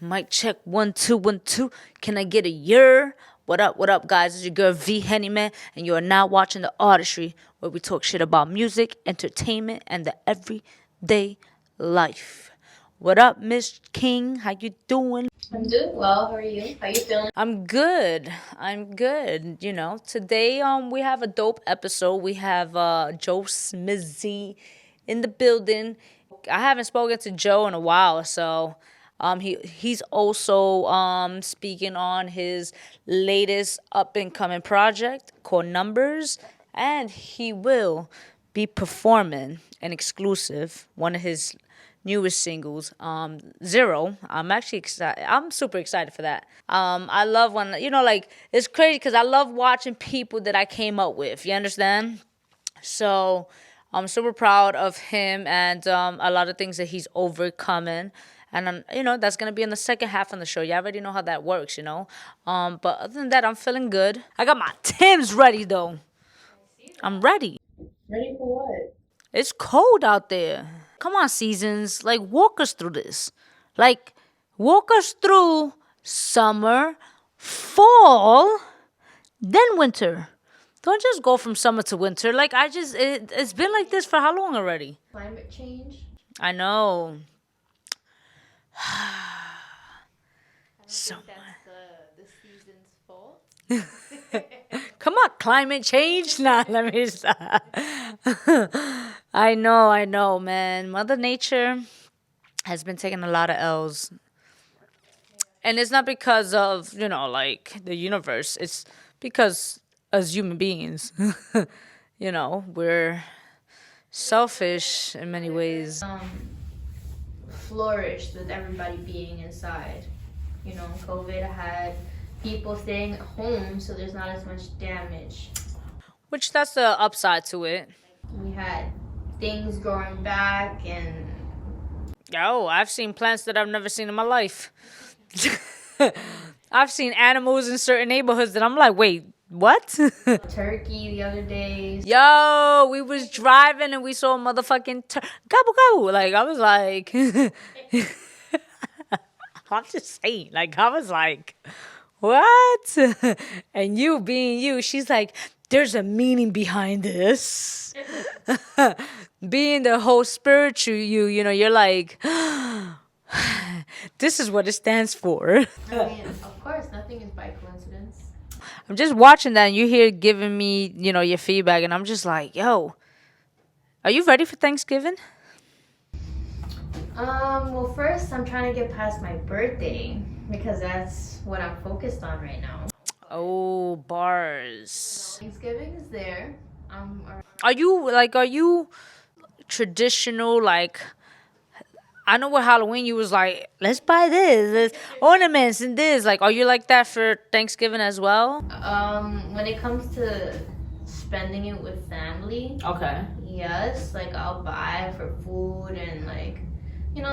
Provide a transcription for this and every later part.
Mic check 1 2 1 2. Can I get a year? What up, guys? It's your girl V-henny man, and you are now watching the Artistry, where we talk shit about music, entertainment, and the everyday life. What up, Miss King? How you doing? I'm doing well. How are you? How you feeling? I'm good. You know, today we have a dope episode. We have Joe Smizzy in the building. I haven't spoken to Joe in a while, so he's also speaking on his latest up and coming project called Numbers, and he will be performing an exclusive, one of his newest singles, Zero. I'm actually excited. I'm super excited for that. I love when, like, it's crazy because I love watching people that I came up with. You understand? So I'm super proud of him and a lot of things that he's overcoming. And, that's going to be in the second half of the show. You already know how that works, But other than that, I'm feeling good. I got my Timbs ready, though. I'm ready. Ready for what? It's cold out there. Come on, Seasons. Like, walk us through this. Like, walk us through summer, fall, then winter. Don't just go from summer to winter. Like, it's been like this for how long already? Climate change. I know. So That's the season's fault. come on, climate change. Nah, let me stop. I know, man. Mother Nature has been taking a lot of L's. And it's not because of, like the universe. It's because as human beings, we're selfish in many ways. Flourished with everybody being inside. COVID had people staying at home, so there's not as much damage. Which that's the upside to it. We had things growing back, and I've seen plants that I've never seen in my life. I've seen animals in certain neighborhoods that I'm like, wait, what? turkey the other day. Yo, we was driving and we saw a motherfucking gobble gobble. Like, I was like, I'm just saying. Like, I was like, what? And you being you, she's like, there's a meaning behind this. Being the whole spiritual you're like, this is what it stands for. I mean, of course, nothing is by coincidence. I'm just watching that and you here giving me, your feedback. And I'm just like, yo, are you ready for Thanksgiving? Well, first, I'm trying to get past my birthday because that's what I'm focused on right now. Oh, bars. Thanksgiving is there. Are you traditional, like, I know with Halloween you was like, let's buy this ornaments and this. Like, are you like that for Thanksgiving as well? When it comes to spending it with family, Okay. yes, like I'll buy for food and like,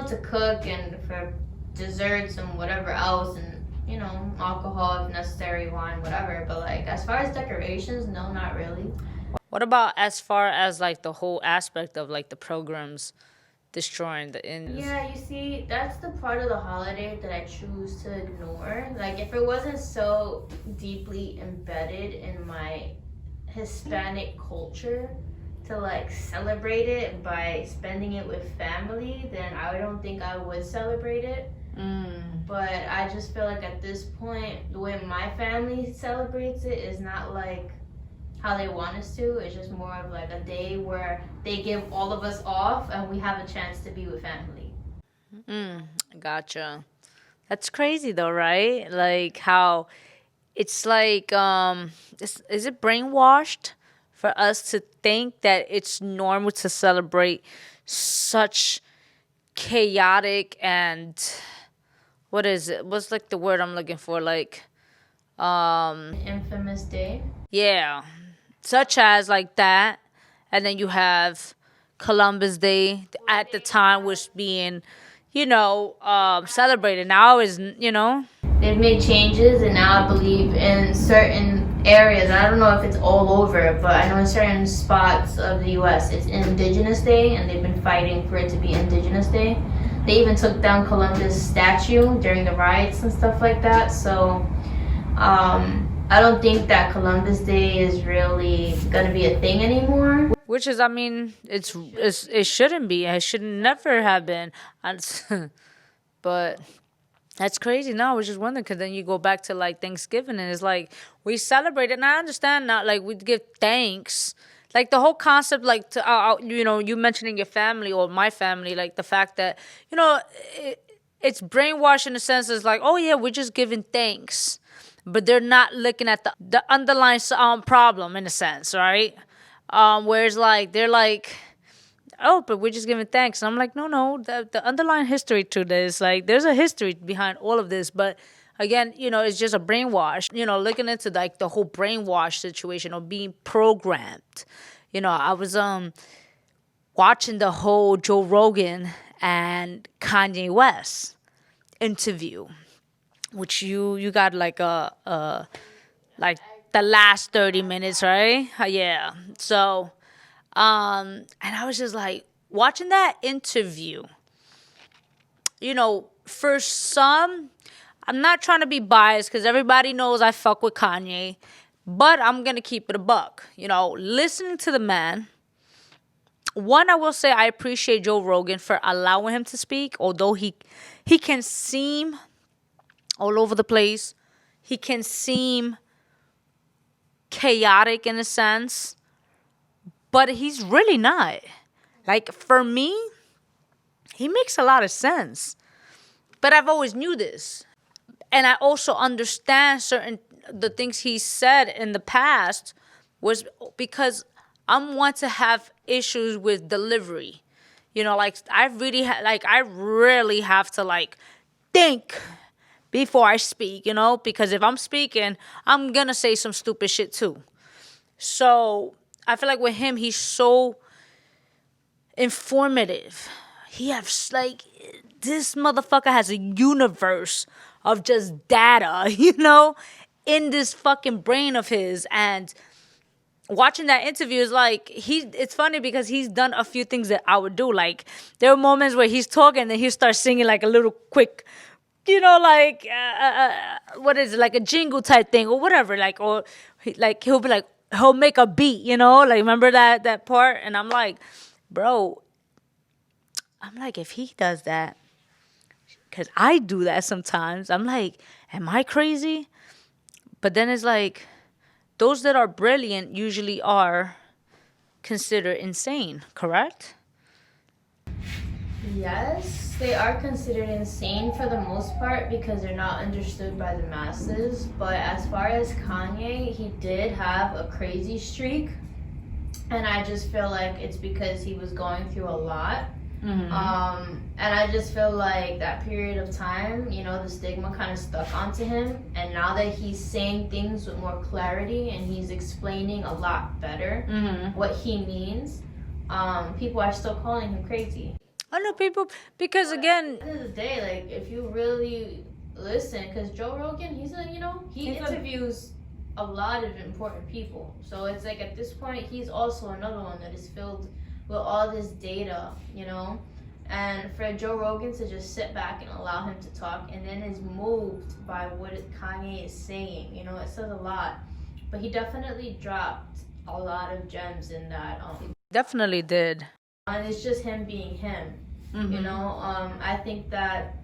to cook and for desserts and whatever else and, alcohol if necessary, wine, whatever. But like as far as decorations, no, not really. What about as far as like the whole aspect of like the programs destroying the ends? Yeah, you see, that's the part of the holiday that I choose to ignore. Like if it wasn't so deeply embedded in my Hispanic culture to like celebrate it by spending it with family, then I don't think I would celebrate it. But I just feel like at this point, the way my family celebrates it is not like how they want us to. It's just more of like a day where they give all of us off and we have a chance to be with family. Gotcha. That's crazy though, right? Like how it's like, is it brainwashed for us to think that it's normal to celebrate such chaotic and what is it? What's like the word I'm looking for? Like, Infamous day. yeah, such as like that, and then you have Columbus Day at the time was being, celebrated. Now is They've made changes, and now I believe in certain areas, I don't know if it's all over, but I know in certain spots of the U.S. it's Indigenous Day, and they've been fighting for it to be Indigenous Day. They even took down Columbus statue during the riots and stuff like that. So I don't think that Columbus Day is really gonna be a thing anymore. Which is, I mean, it shouldn't be. It should never have been. But that's crazy. No, I was just wondering, because then you go back to like Thanksgiving, and it's like we celebrate it. And I understand now, like, we give thanks. Like the whole concept, like, you mentioning your family or my family, like the fact that, it's brainwashed in the sense it's like, oh yeah, we're just giving thanks. But they're not looking at the underlying problem in a sense, right? Whereas like, they're like, oh, but we're just giving thanks. And I'm like, no, the underlying history to this, like, there's a history behind all of this. But again, it's just a brainwash, looking into like the whole brainwash situation or being programmed. I was watching the whole Joe Rogan and Kanye West interview, which you got like like the last 30 minutes, right? Yeah. So and I was just like watching that interview, for some, I'm not trying to be biased because everybody knows I fuck with Kanye, but I'm going to keep it a buck. Listening to the man, one, I will say I appreciate Joe Rogan for allowing him to speak, although he can seem all over the place. He can seem chaotic in a sense, but he's really not. Like, for me, he makes a lot of sense. But I've always knew this. And I also understand the things he said in the past was because I'm one to have issues with delivery. Like, I really have to like think before I speak, because if I'm speaking, I'm gonna say some stupid shit too. So I feel like with him, he's so informative. He has like, this motherfucker has a universe of just data, in this fucking brain of his. And watching that interview is like, it's funny because he's done a few things that I would do. Like, there are moments where he's talking and he starts singing like a little quick, like, what is it, like a jingle type thing or whatever. Like, or he'll be like, he'll make a beat, like, remember that part? And I'm like, bro, if he does that, because I do that sometimes, I'm like, am I crazy? But then it's like, those that are brilliant usually are considered insane, correct? Yes, they are considered insane for the most part because they're not understood by the masses. But as far as Kanye, he did have a crazy streak. And I just feel like it's because he was going through a lot. Mm-hmm. And I just feel like that period of time, the stigma kind of stuck onto him. And now that he's saying things with more clarity and he's explaining a lot better what he means, people are still calling him crazy. I know people, because again, at the end of the day, like, if you really listen, because Joe Rogan, he interviews a lot of important people. So it's like, at this point, he's also another one that is filled with all this data, and for Joe Rogan to just sit back and allow him to talk and then is moved by what Kanye is saying, it says a lot. But he definitely dropped a lot of gems in that. Definitely did. And it's just him being him, I think that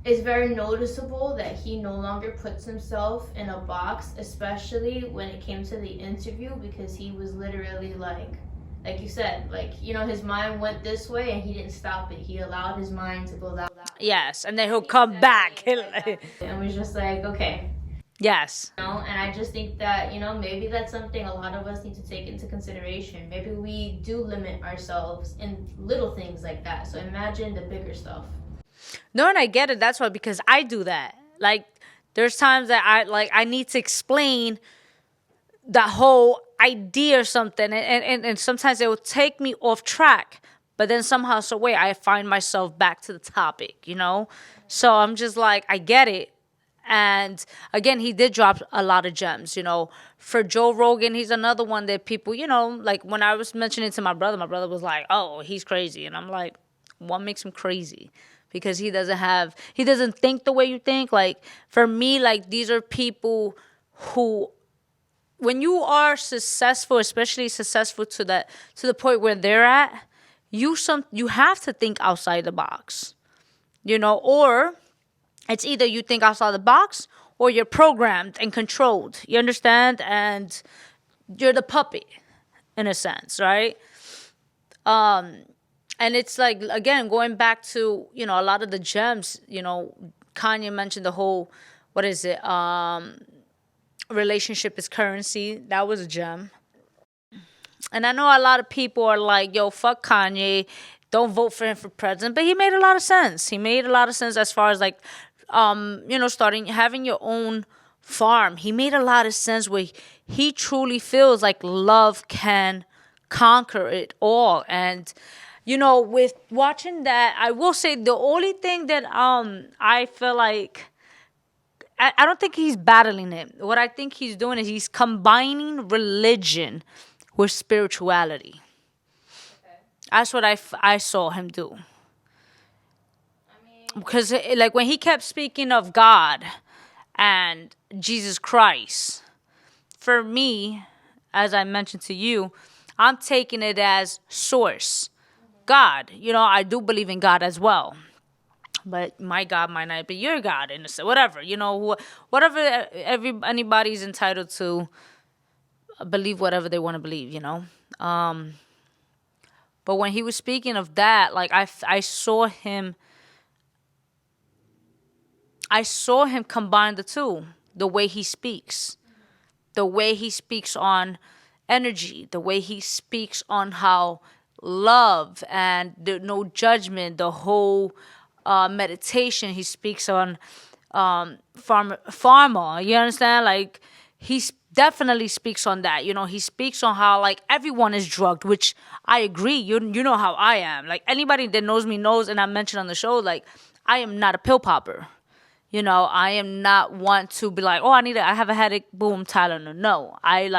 it's very noticeable that he no longer puts himself in a box, especially when it came to the interview, because he was literally like you said, like, his mind went this way and he didn't stop it. He allowed his mind to go that way. Yes, and then he'll come back. And was just like, okay. Yes. And I just think that, maybe that's something a lot of us need to take into consideration. Maybe we do limit ourselves in little things like that. So imagine the bigger stuff. No, and I get it. That's why, because I do that. Like, there's times that I need to explain the whole idea or something. And sometimes it will take me off track. But then somehow, some way, I find myself back to the topic, So I'm just like, I get it. And again, he did drop a lot of gems, For Joe Rogan, he's another one that people, like when I was mentioning to my brother was like, oh, he's crazy. And I'm like, what makes him crazy? Because he doesn't think the way you think. Like, for me, like, these are people who, when you are successful, especially successful to the point where they're at, you have to think outside the box, or it's either you think outside the box or you're programmed and controlled. You understand? And you're the puppet in a sense, right? And it's like, again, going back to, a lot of the gems, Kanye mentioned the whole, what is it? Relationship is currency. That was a gem. And I know a lot of people are like, yo, fuck Kanye. Don't vote for him for president. But he made a lot of sense. He made a lot of sense as far as like, having your own farm. He made a lot of sense where he truly feels like love can conquer it all. And, with watching that, I will say the only thing that I feel like, I don't think he's battling it. What I think he's doing is he's combining religion with spirituality. Okay. That's what I saw him do. I mean, Because, like, when he kept speaking of God and Jesus Christ, for me, as I mentioned to you, I'm taking it as source. God. I do believe in God as well. But my God might not be your God, in a sense. Whatever, whatever anybody's entitled to believe whatever they want to believe, But when he was speaking of that, like I saw him combine the two. The way he speaks. The way he speaks on energy. The way he speaks on how love and no judgment, the whole meditation. He speaks on pharma. You understand? Like, he definitely speaks on that. He speaks on how, like, everyone is drugged, which I agree. You know how I am. Like, anybody that knows me knows, and I mentioned on the show, like, I am not a pill popper. I am not one to be like, oh, I have a headache, boom, Tylenol. No, I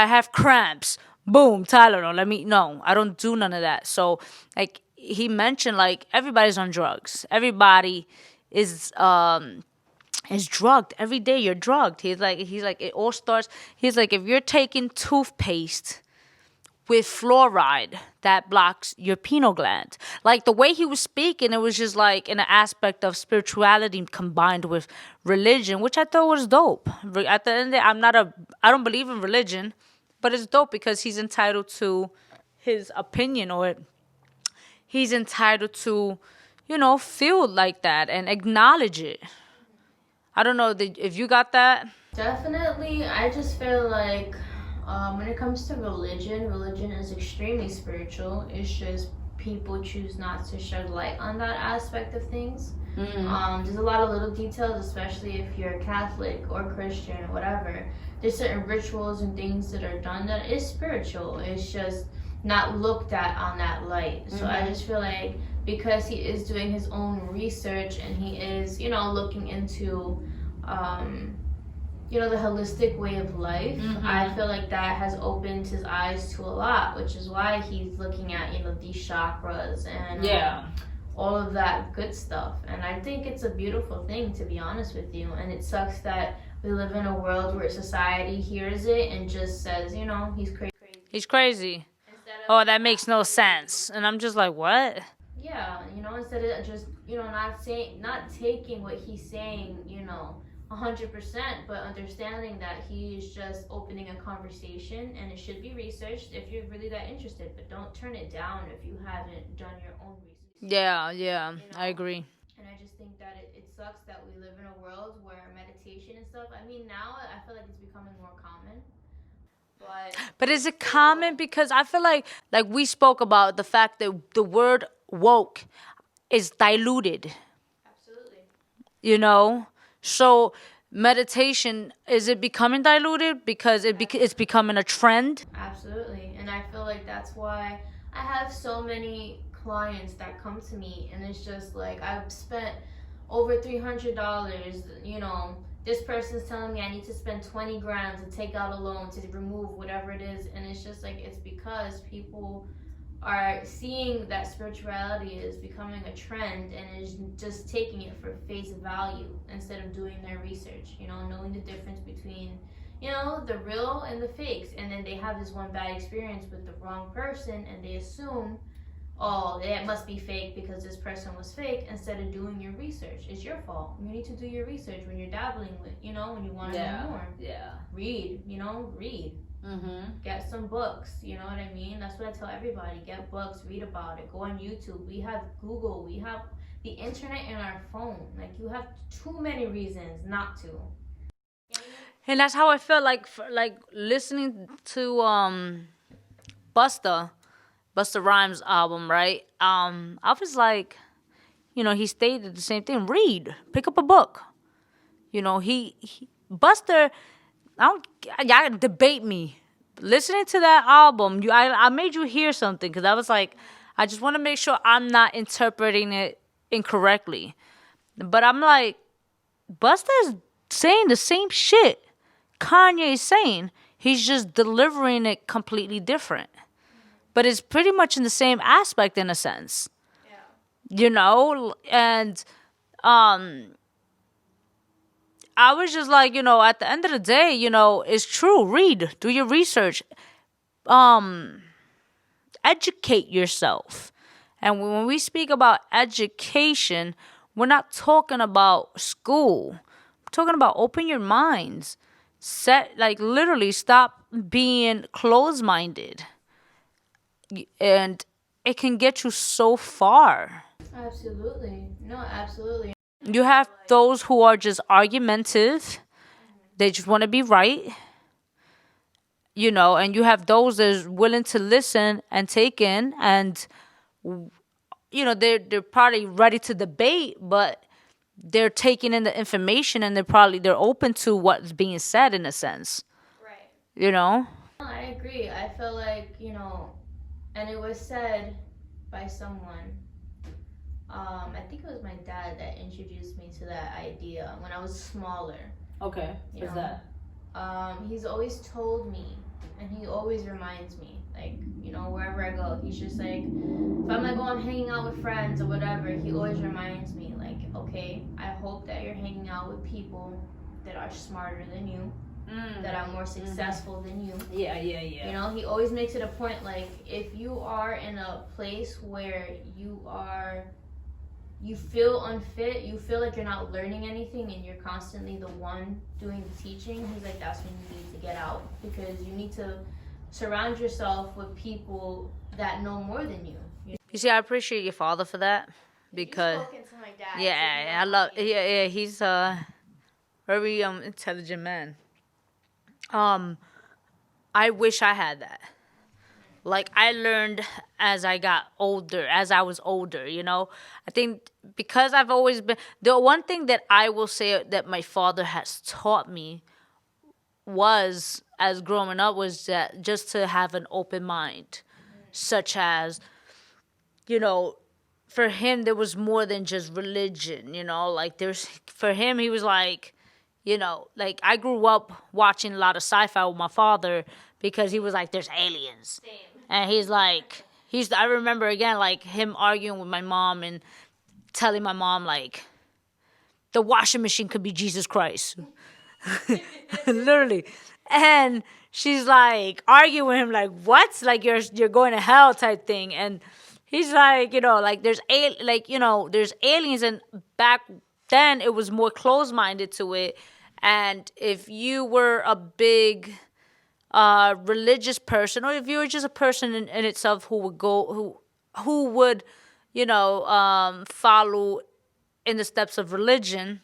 have cramps, boom, Tylenol. No, I don't do none of that. So, like, he mentioned, like, everybody's on drugs. Everybody is drugged. Every day you're drugged. He's like, it all starts. He's like, if you're taking toothpaste with fluoride, that blocks your pineal gland. Like, the way he was speaking, it was just like in an aspect of spirituality combined with religion, which I thought was dope. At the end of the day, I don't believe in religion, but it's dope because he's entitled to his opinion, or he's entitled to, feel like that and acknowledge it. I don't know if you got that. definitely, I just feel like when it comes to religion is extremely spiritual. It's just people choose not to shed light on that aspect of things. There's a lot of little details, especially if you're Catholic or Christian or whatever. There's certain rituals and things that are done that is spiritual. It's just not looked at on that light. So I just feel like because he is doing his own research and he is, looking into the holistic way of life, I feel like that has opened his eyes to a lot, which is why he's looking at, these chakras and all of that good stuff. And I think it's a beautiful thing, to be honest with you. And it sucks that we live in a world where society hears it and just says, he's crazy. He's crazy. Oh, that makes no sense. And I'm just like, what? Yeah, instead of just, not taking what he's saying, 100%, but understanding that he is just opening a conversation and it should be researched if you're really that interested, but don't turn it down if you haven't done your own research. Yeah, I agree. And I just think that it sucks that we live in a world where meditation and stuff, now I feel like it's becoming more common. But is it common? Because I feel like we spoke about the fact that the word woke is diluted. Absolutely. So meditation, is it becoming diluted because it's becoming a trend? Absolutely. And I feel like that's why I have so many clients that come to me, and it's just like I've spent over $300. You know, this person's telling me I need to spend 20 grand to take out a loan to remove whatever it is, and it's just like, it's because people are seeing that spirituality is becoming a trend and is just taking it for face value instead of doing their research, you know, knowing the difference between, you know, the real and the fakes. And then they have this one bad experience with the wrong person and they assume, oh, it must be fake because this person was fake, instead of doing your research. It's your fault. You need to do your research when you're dabbling with, you know, when you want to know more. Yeah. Read, you know, read. Get some books, you know what I mean? That's what I tell everybody. Get books, read about it, go on YouTube. We have Google, we have the internet in our phone. Like, you have too many reasons not to. And that's how I felt like listening to Busta Rhymes album, right? I was like, you know, he stated the same thing. Read, pick up a book. You know, he Buster. Y'all debate me. Listening to that album, I made you hear something because I was like, I just want to make sure I'm not interpreting it incorrectly. But I'm like, Busta is saying the same shit Kanye is saying. He's just delivering it completely different. But it's pretty much in the same aspect in a sense. Yeah. You know? And I was just like, you know, at the end of the day, you know, it's true. Read, do your research, educate yourself. And when we speak about education, we're not talking about school. We're talking about open your minds. Literally stop being closed-minded. And it can get you so far. Absolutely. No, absolutely. You have those who are just argumentative. They just want to be right. You know, and you have those that are willing to listen and take in, and you know, they're probably ready to debate, but they're taking in the information and they're open to what's being said in a sense. Right. You know? I agree. I feel like, you know, and it was said by someone, I think it was my dad that introduced me to that idea when I was smaller. Okay. What's that? He's always told me, and he always reminds me, like, you know, wherever I go, he's just like, if I'm like, oh, I'm hanging out with friends or whatever, he always reminds me, like, okay, I hope that you're hanging out with people that are smarter than you, that are more successful than you. Yeah. You know, he always makes it a point, like, if you are in a place where you feel unfit, you feel like you're not learning anything and you're constantly the one doing the teaching, he's like, that's when you need to get out, because you need to surround yourself with people that know more than you. You see, I appreciate your father for that, because You've spoken to my dad. yeah, I love. Yeah, he's a very intelligent man. I wish I had that. Like, I learned as I was older, you know. I think because I've always been, the one thing that I will say that my father has taught me was, as growing up, was that just to have an open mind, such as, you know, for him, there was more than just religion, you know, like for him, he was like, you know, like I grew up watching a lot of sci-fi with my father because he was like, there's aliens. Same. And he's like, I remember again, like him arguing with my mom and telling my mom, like, the washing machine could be Jesus Christ. Literally. And she's like arguing with him, like, what? Like, you're going to hell type thing. And he's like, you know, like there's aliens, and back then it was more closed-minded to it. And if you were a big religious person, or if you were just a person in itself who would, you know, follow in the steps of religion,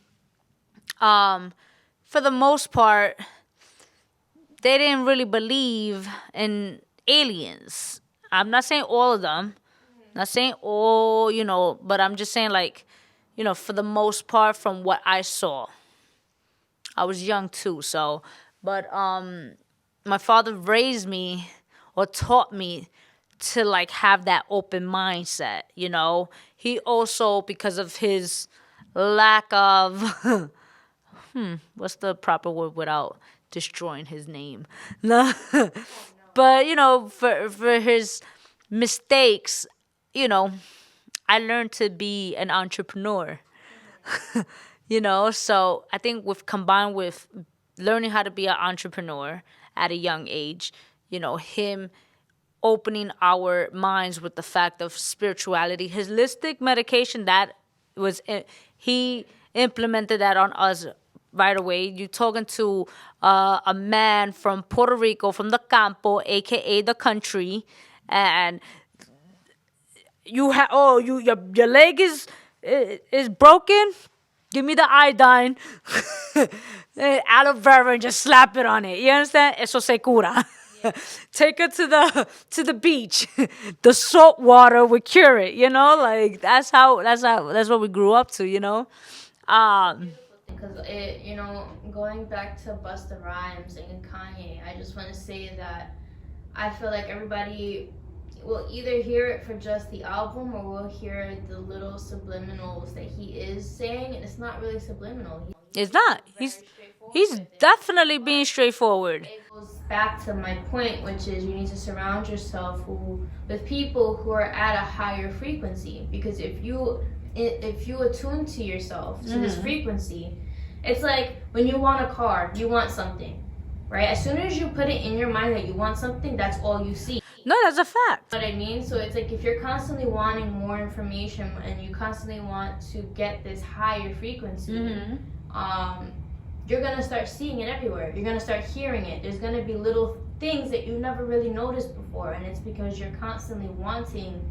for the most part, they didn't really believe in aliens. I'm not saying all of them. I'm not saying all, you know, but I'm just saying, like, you know, for the most part, from what I saw. I was young too, so, but my father raised me or taught me to, like, have that open mindset, you know. He also, because of his lack of what's the proper word without destroying his name? No. But for his mistakes, you know, I learned to be an entrepreneur. So I think with combined with learning how to be an entrepreneur at a young age, him opening our minds with the fact of spirituality, holistic medication, that was he implemented that on us right away. You talking to a man from Puerto Rico, from the campo, aka the country, and you have your leg is broken. Give me the iodine, aloe vera, and just slap it on it. You understand? Eso se cura. Yeah. Take it to the beach. The salt water would cure it. Like that's what we grew up to. Because going back to Busta Rhymes and Kanye, I just want to say that I feel like everybody will either hear it for just the album or will hear the little subliminals that he is saying, and it's not really subliminal. It's not. He's definitely being straightforward. It goes back to my point, which is you need to surround yourself with people who are at a higher frequency, because if you attune to yourself to this frequency, it's like when you want a car, you want something, right? As soon as you put it in your mind that you want something, that's all you see. No, that's a fact. You know what I mean? So it's like if you're constantly wanting more information and you constantly want to get this higher frequency, you're gonna start seeing it everywhere. You're gonna start hearing it. There's gonna be little things that you never really noticed before, and it's because you're constantly wanting,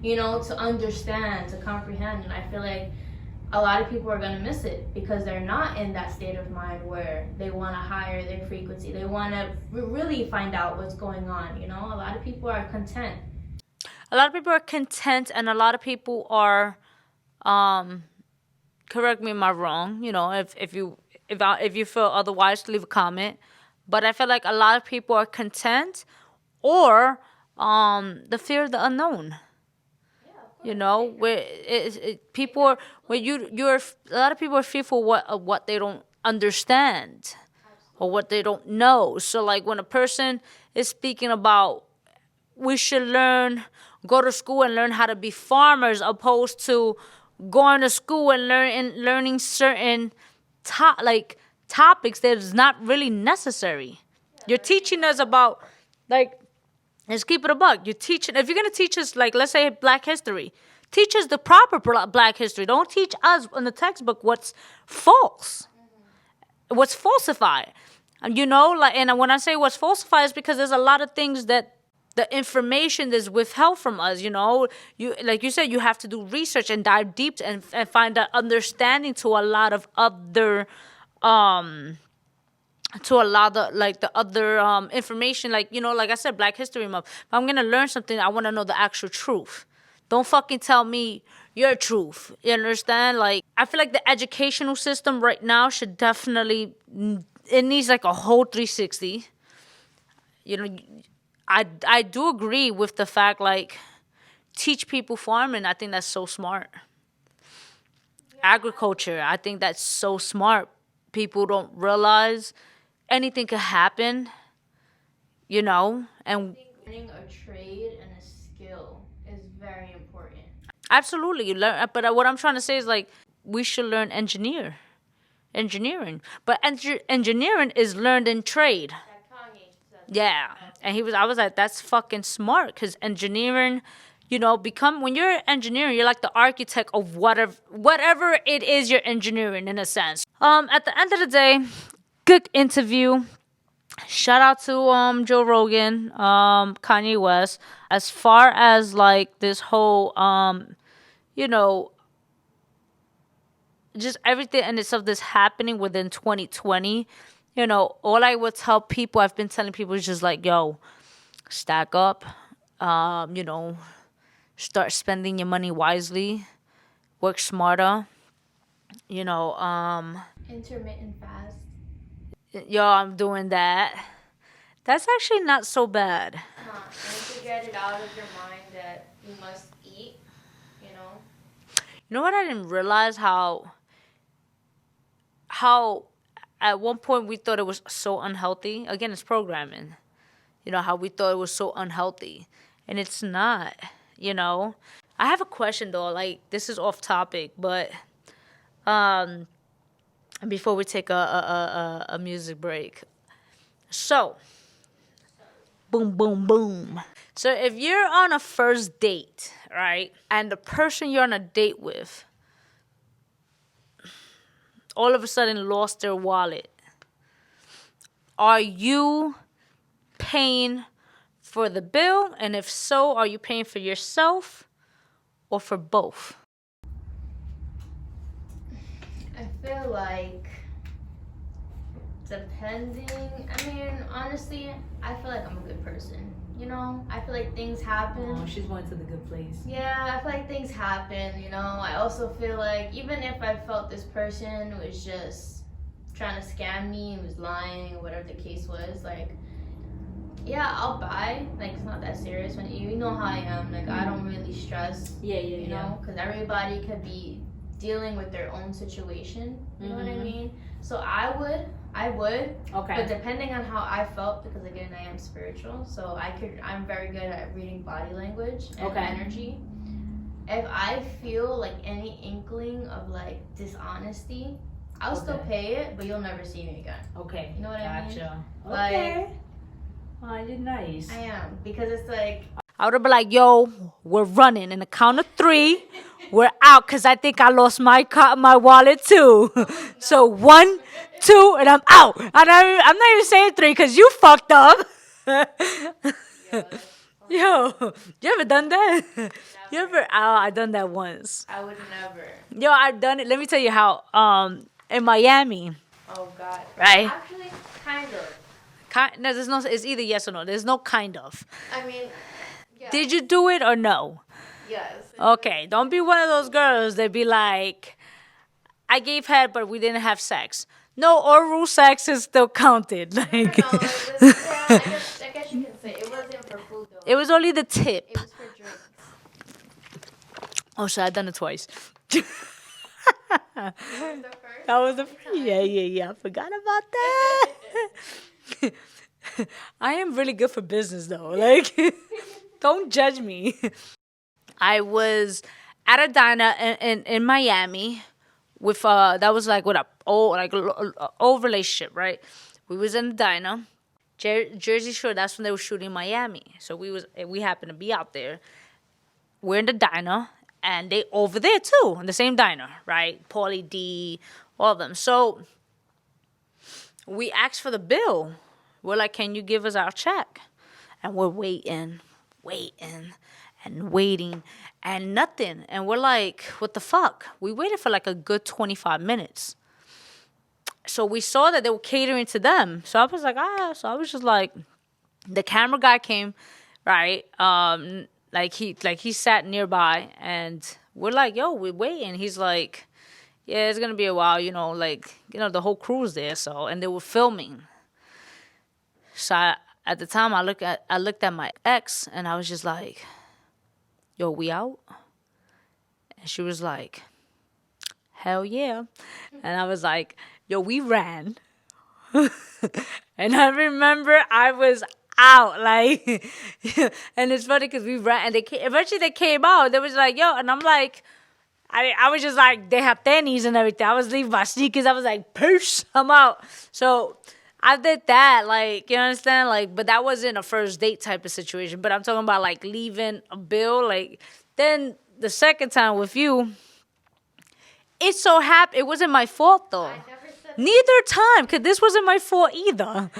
to understand, to comprehend. And I feel like a lot of people are going to miss it because they're not in that state of mind where they want to higher their frequency. They want to really find out what's going on. A lot of people are content. A lot of people are content, and a lot of people are, correct me if I'm wrong, if you feel otherwise, leave a comment. But I feel like a lot of people are content, or the fear of the unknown. Where a lot of people are fearful of what they don't understand or what they don't know. So like when a person is speaking about we should go to school and learn how to be farmers, opposed to going to school and learning certain topics that is not really necessary. You're teaching us about let's keep it a buck. You're teaching, if you're going to teach us, let's say Black history, teach us the proper Black history. Don't teach us in the textbook what's false, what's falsified. And when I say what's falsified, is because there's a lot of things that the information is withheld from us. You like you said, you have to do research and dive deep and find that understanding to a lot of other the other information, like I said, Black History Month. If I'm gonna learn something, I want to know the actual truth. Don't fucking tell me your truth. You understand? I feel like the educational system right now should definitely, it needs a whole 360. I do agree with the fact teach people farming. I think that's so smart. Agriculture, I think that's so smart. People don't realize anything could happen, and I think learning a trade and a skill is very important. Absolutely, you learn. But what I'm trying to say is we should learn engineering, but engineering is learned in trade. Kanye said. Yeah, and I was like, that's fucking smart, because engineering, when you're engineering, you're like the architect of whatever it is you're engineering, in a sense. At the end of the day, good interview. Shout out to Joe Rogan, Kanye West. As far as this whole just everything and itself that's happening within 2020, all I would tell people, I've been telling people, is just yo, stack up, start spending your money wisely, work smarter, intermittent fast. Yo, I'm doing that. That's actually not so bad. You need to get it out of your mind that you must eat, You know what I didn't realize? How how at one point we thought it was so unhealthy. Again, it's programming. You know, how we thought it was so unhealthy. And it's not, you know. I have a question though, like this is off topic, but before we take a music break. So, boom, boom, boom. So if you're on a first date, right, and the person you're on a date with all of a sudden lost their wallet, are you paying for the bill? And if so, are you paying for yourself or for both? I feel like depending, I mean, honestly, I feel like I'm a good person. You know, I feel like things happen. Oh, she's going to the good place. Yeah, I feel like things happen, you know. I also feel like even if I felt this person was just trying to scam me, was lying, or whatever the case was, like, yeah, I'll buy. Like, it's not that serious. When you know how I am, like, I don't really stress. You know, because everybody could be dealing with their own situation. You know what I mean? So I would. Okay. But depending on how I felt, because again, I am spiritual, so I'm very good at reading body language and energy. If I feel like any inkling of like dishonesty, I'll still pay it, but you'll never see me again. Okay. You know what I mean? Gotcha. Like, Okay. Oh, you're nice. I am, because it's like, I would have been like, yo, we're running. In the count of 3, we're out because I think I lost my wallet too. So 1, 2, and I'm out. And I'm not even saying 3 because you fucked up. Yo, you ever done that? You ever? I done that once. I would never. Yo, I've done it. Let me tell you how. In Miami. Oh God. Right. Actually, kind of. No, there's no. It's either yes or no. There's no kind of. I mean, yeah. Did you do it or no? Yes. Okay, don't be one of those girls that be like, I gave head, but we didn't have sex. No, oral sex is still counted. Like, No, I guess you can say it wasn't for food though. it was only the tip. It was for drinks. Oh, so I done it twice. The first. That was the first. Yeah. I forgot about that. I am really good for business though. Like, don't judge me. I was at a diner in Miami with that was like with a old relationship, right? We was in the diner, Jersey Shore. That's when they were shooting Miami. So we happened to be out there. We're in the diner, and they over there too in the same diner, right? Paulie D, all of them. So we asked for the bill. We're like, can you give us our check? And we're waiting, and nothing. And we're like, what the fuck? We waited for like a good 25 minutes. So we saw that they were catering to them. So I was like, So I was just like, the camera guy came, right? Like he sat nearby, and we're like, yo, we're waiting. He's like, yeah, it's gonna be a while, the whole crew's there. So, and they were filming. So at the time, I looked at my ex, and I was just like, yo, we out? And she was like, hell yeah. And I was like, yo, we ran. And I remember I was out, like, and it's funny because we ran, and eventually they came out. They was like, yo, and I'm like, I was just like, they have tennies and everything. I was leaving my sneakers. I was like, purse, I'm out. So I did that, like, you understand? Like, but that wasn't a first date type of situation. But I'm talking about, like, leaving a bill. Like, then the second time with you, it so happened. It wasn't my fault, though. I never said Neither time, because this wasn't my fault either. Well,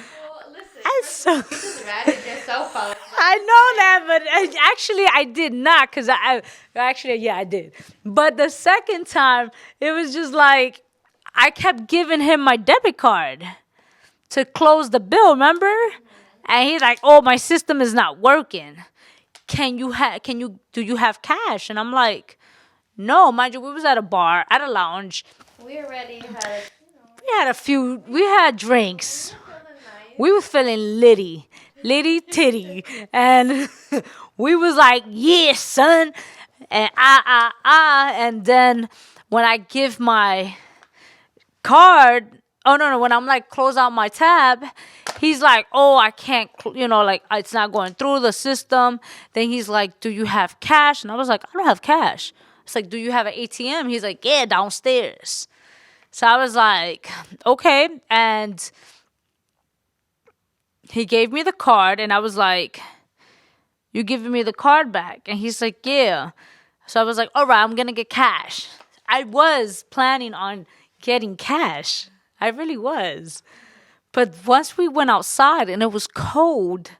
listen. You just ratted yourself out. I know that, but actually I did not, because I did. But the second time, it was just like, I kept giving him my debit card to close the bill, remember? And he's like, oh, my system is not working. Do you have cash? And I'm like, no, mind you, we was at a bar, at a lounge. We already had, We had drinks. We were feeling litty titty. And we was like, yeah, son. And and then when I give my card. Oh no, when I'm like close out my tab, he's like, oh, I can't, like it's not going through the system. Then he's like, do you have cash? And I was like, I don't have cash. It's like, do you have an ATM? He's like, yeah, downstairs. So I was like, okay. And he gave me the card, and I was like, you giving me the card back? And he's like, yeah. So I was like, all right, I'm going to get cash. I was planning on getting cash. I really was. But once we went outside and it was cold,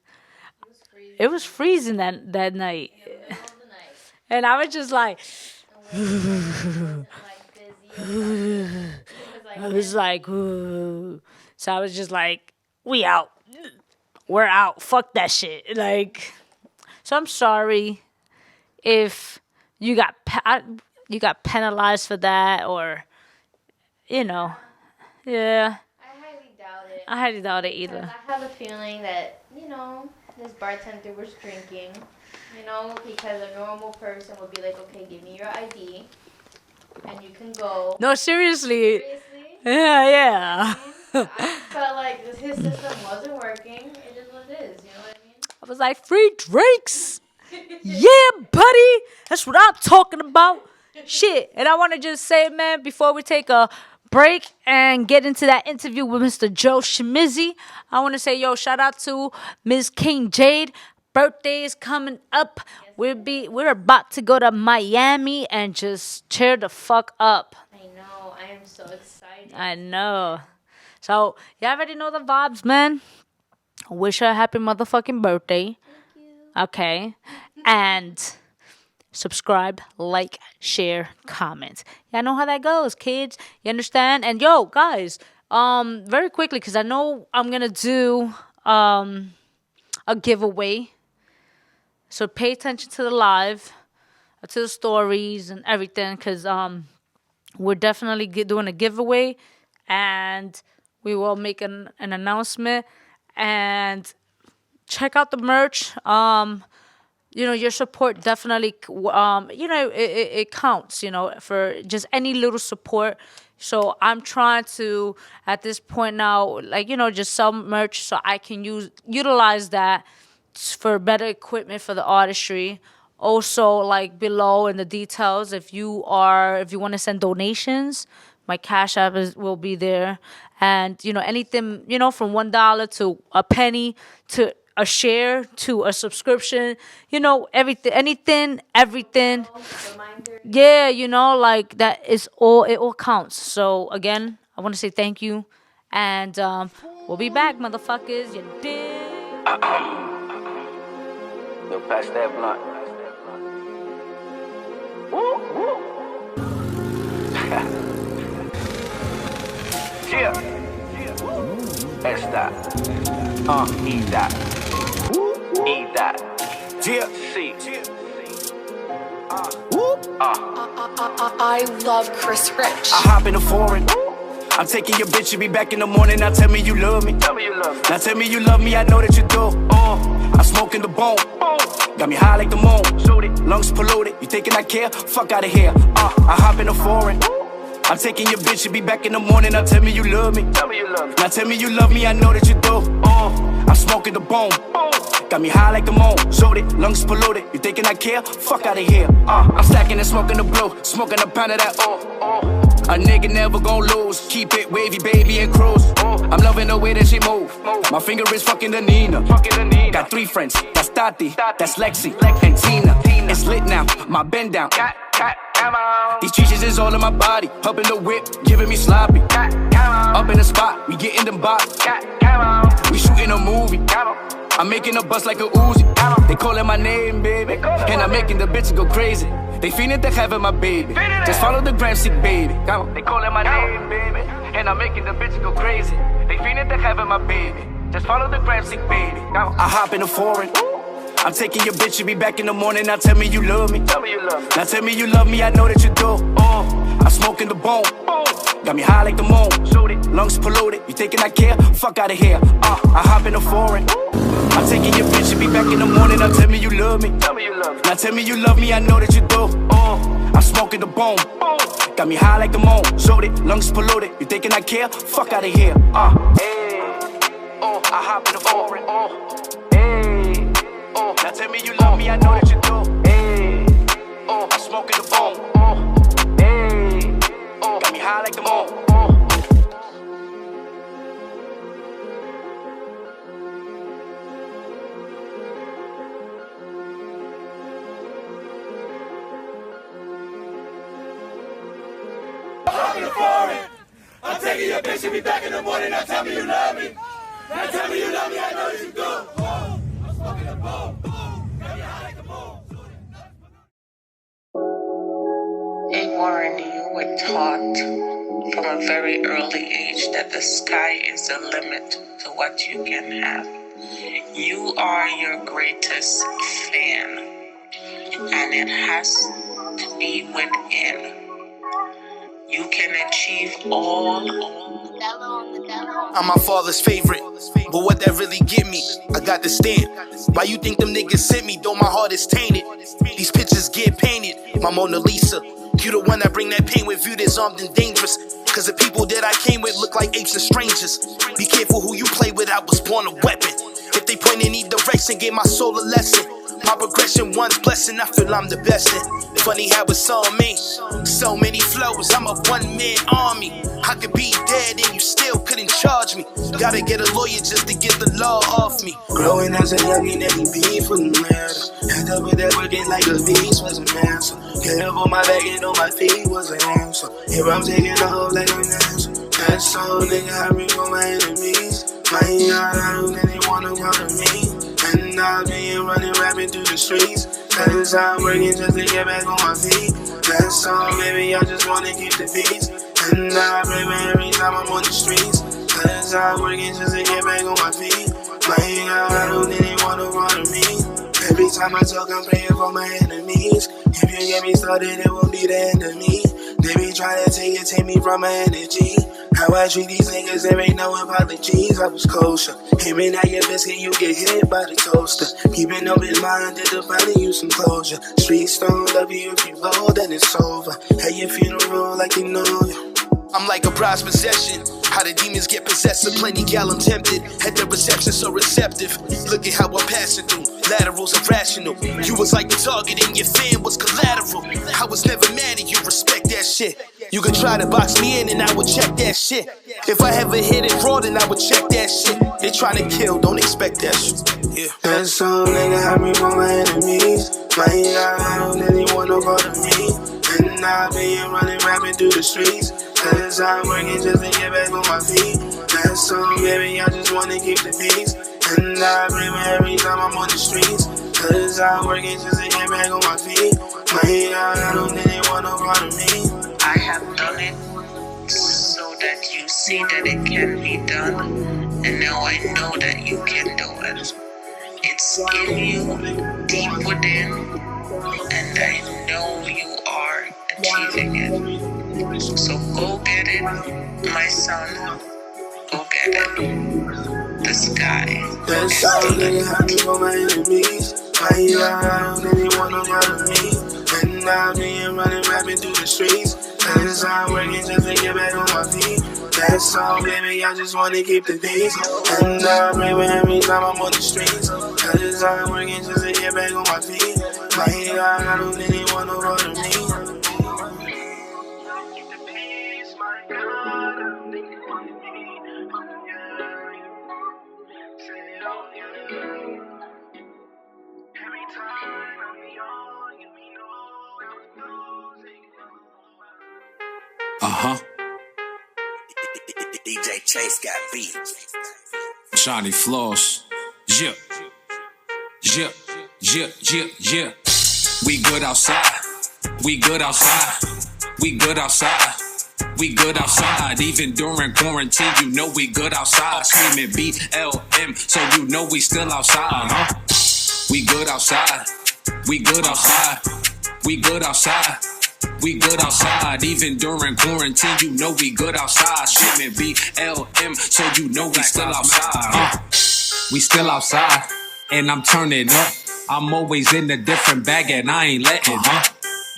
it was freezing that night. And I was just like, I was like, ooh. So I was just like, we out. We're out. Fuck that shit. Like, so I'm sorry if you got penalized for that, or, yeah. I highly doubt it. I highly doubt it either. I have a feeling that, this bartender was drinking, because a normal person would be like, okay, give me your ID, and you can go. No, seriously. Seriously? Yeah. I felt like his system wasn't working. It is what it is, you know what I mean? I was like, free drinks. Yeah, buddy. That's what I'm talking about. Shit. And I want to just say, man, before we take a break and get into that interview with Mr. Joe Smizzy, I want to say, shout out to Ms. King Jade. Birthday is coming up. We're about to go to Miami and just cheer the fuck up. I know. I am so excited. I know. So, y'all already know the vibes, man. Wish her a happy motherfucking birthday. Thank you. Okay. And subscribe, like, share, comment. Y'all know how that goes, kids. You understand? And guys, very quickly, because I know I'm gonna do a giveaway. So pay attention to the live, to the stories and everything, because we're definitely doing a giveaway, and we will make an announcement. And check out the merch. Your support definitely, it counts, for just any little support. So I'm trying to, at this point now, just sell merch so I can utilize that for better equipment for the artistry. Also, below in the details, if you want to send donations, my Cash App will be there. And, anything, from $1 to a penny to a share to a subscription, everything. Yeah, that is all, it all counts. So, again, I want to say thank you. And we'll be back, motherfuckers. You dig? Yo, pass that blunt. Woo, woo. Yeah. S dot. E dot. E dot. Yeah. C. I love Chris Rich. I hop in the foreign. I'm taking your bitch, you be back in the morning. Now tell me you love me. Tell me you love me. Now tell me you love me, I know that you do. I'm smoking the bone. Got me high like the moon. Lungs polluted. You thinking I care? Fuck out of here. I hop in the foreign. I'm taking your bitch, you be back in the morning. Now tell me you love me. Tell me you love me. Now tell me you love me, I know that you do. I'm smoking the bone. Got me high like the moon. Lungs polluted. You thinking I care? Fuck out of here. I'm stacking and smoking the blue. Smoking a pound of that. A nigga never gon' lose. Keep it wavy, baby, and cruise. I'm loving the way that she move. My finger is fucking the Nina. Got 3 friends. That's Tati, that's Lexi, and Tina. It's lit now. My bend down. These cheeses is all in my body. Up in the whip, giving me sloppy. Up in the spot, we getting them bops. We shooting a movie. I'm making a bust like a Uzi. They calling my name, baby, and I'm making the bitches go crazy. They feeling the having my baby. Just follow the gram sick, baby. They calling my name, baby, and I'm making the bitches go crazy. They feeling the having my baby. Just follow the gram sick, baby. I hop in the foreign. I'm taking your bitch, you be back in the morning. Now tell me you love me. Tell me you love me. Now tell me you love me, I know that you do. I'm smoking the bone. Got me high like the moon. Lungs polluted. You thinking I care? Fuck out of here. I hop in a foreign. I'm taking your bitch, you be back in the morning. Now tell me you love me. Now tell me you love me, I know that you do. I'm smoking the bone. Got me high like the moon. Lungs polluted. You thinking I care? Fuck out of here. I hop in the foreign. Now tell me you love me, I know that you do. I'm smoking the bone. Got me high like the moon. I'm taking your bitch, you be back in the morning. Now tell me you love me. Now tell me you love me, I know that you do. I'm smoking the boom. Got me high like the moon. Hey Warren, you were taught from a very early age that the sky is the limit to what you can have. You are your greatest fan, and it has to be within. You can achieve all. I'm my father's favorite, but what that really get me? I got the stand. Why you think them niggas sent me? Though my heart is tainted. These pictures get painted. My Mona Lisa. You the one that bring that pain with, viewed as armed and dangerous. Cause the people that I came with look like apes and strangers. Be careful who you play with, I was born a weapon. If they point in either direction, gave my soul a lesson. My progression, one's blessing, I feel I'm the best in. Funny how it's on me. So many flows, I'm a one-man army. I could be dead and you still couldn't charge me. Gotta get a lawyer just to get the law off me. Growing as a youngin' and he beef for the matter. Had up with that working like a beast was an answer. Get up on my back and on my feet was an answer. Here I'm taking off like an answer. That's all, nigga, I bring for my enemies. My yard, I don't really wanna come to me. And I've been running, rapping through the streets. Cause I'm working just to get back on my feet. That's all, baby, I just wanna keep the peace. And I pray every time I'm on the streets. Cause I'm working just to get back on my feet. My God, I don't really wanna run to me. Every time I talk, I'm praying for my enemies. If you get me started, it won't be the end of me. They be trying to take me from my energy. How I treat these niggas, there ain't no apologies. I was kosher. Aiming at your biscuit, you get hit by the toaster. Keeping open minded to find you some closure. Streets don't love you if you go, then it's over. At your funeral, like you know you. I'm like a prized possession. How the demons get possessed, so plenty gal I'm tempted. At the reception, so receptive. Look at how I'm passing through. Laterals irrational. You was like the target and your fan was collateral. I was never mad at you, respect that shit. You could try to box me in and I would check that shit. If I ever hit it raw, then I would check that shit. They tryna kill, don't expect that shit. Yeah. That's all, nigga, I bring for my enemies. My God, I don't really want no part of me. And I've been running, rapping through the streets. Cause I'm working just to get back on my feet. That's all, baby, I just wanna keep the peace. And I pray every time I'm on the streets. Cause I'm working just to get back on my feet. My God, I don't really want no part of me. I have done it so that you see that it can be done. And now I know that you can do it. It's in you, deep within, and I know you are achieving it. So go get it, my son. Go get it. The sky. That's all, nigga, I be for my enemies. My God, I don't really want no part of me. And I've been running, rapping through the streets. Cause I'm working just to get back on my feet. That's all, baby, I just wanna keep the peace. And I pray every time I'm on the streets. Cause I'm working just to get back on my feet. My God, I don't really want no part of me. DJ Chase got beat. Johnny Floss. Yeah. Yeah. Yeah. Yeah. Yeah. We good outside. We good outside. We good outside. We good outside. Even during quarantine, you know we good outside. Screaming BLM, so you know we still outside. We good outside. We good outside. We good outside. We good outside, even during quarantine, you know we good outside. Shipment BLM, so you know we still outside. We still outside, and I'm turning up. I'm always in a different bag, and I ain't letting up.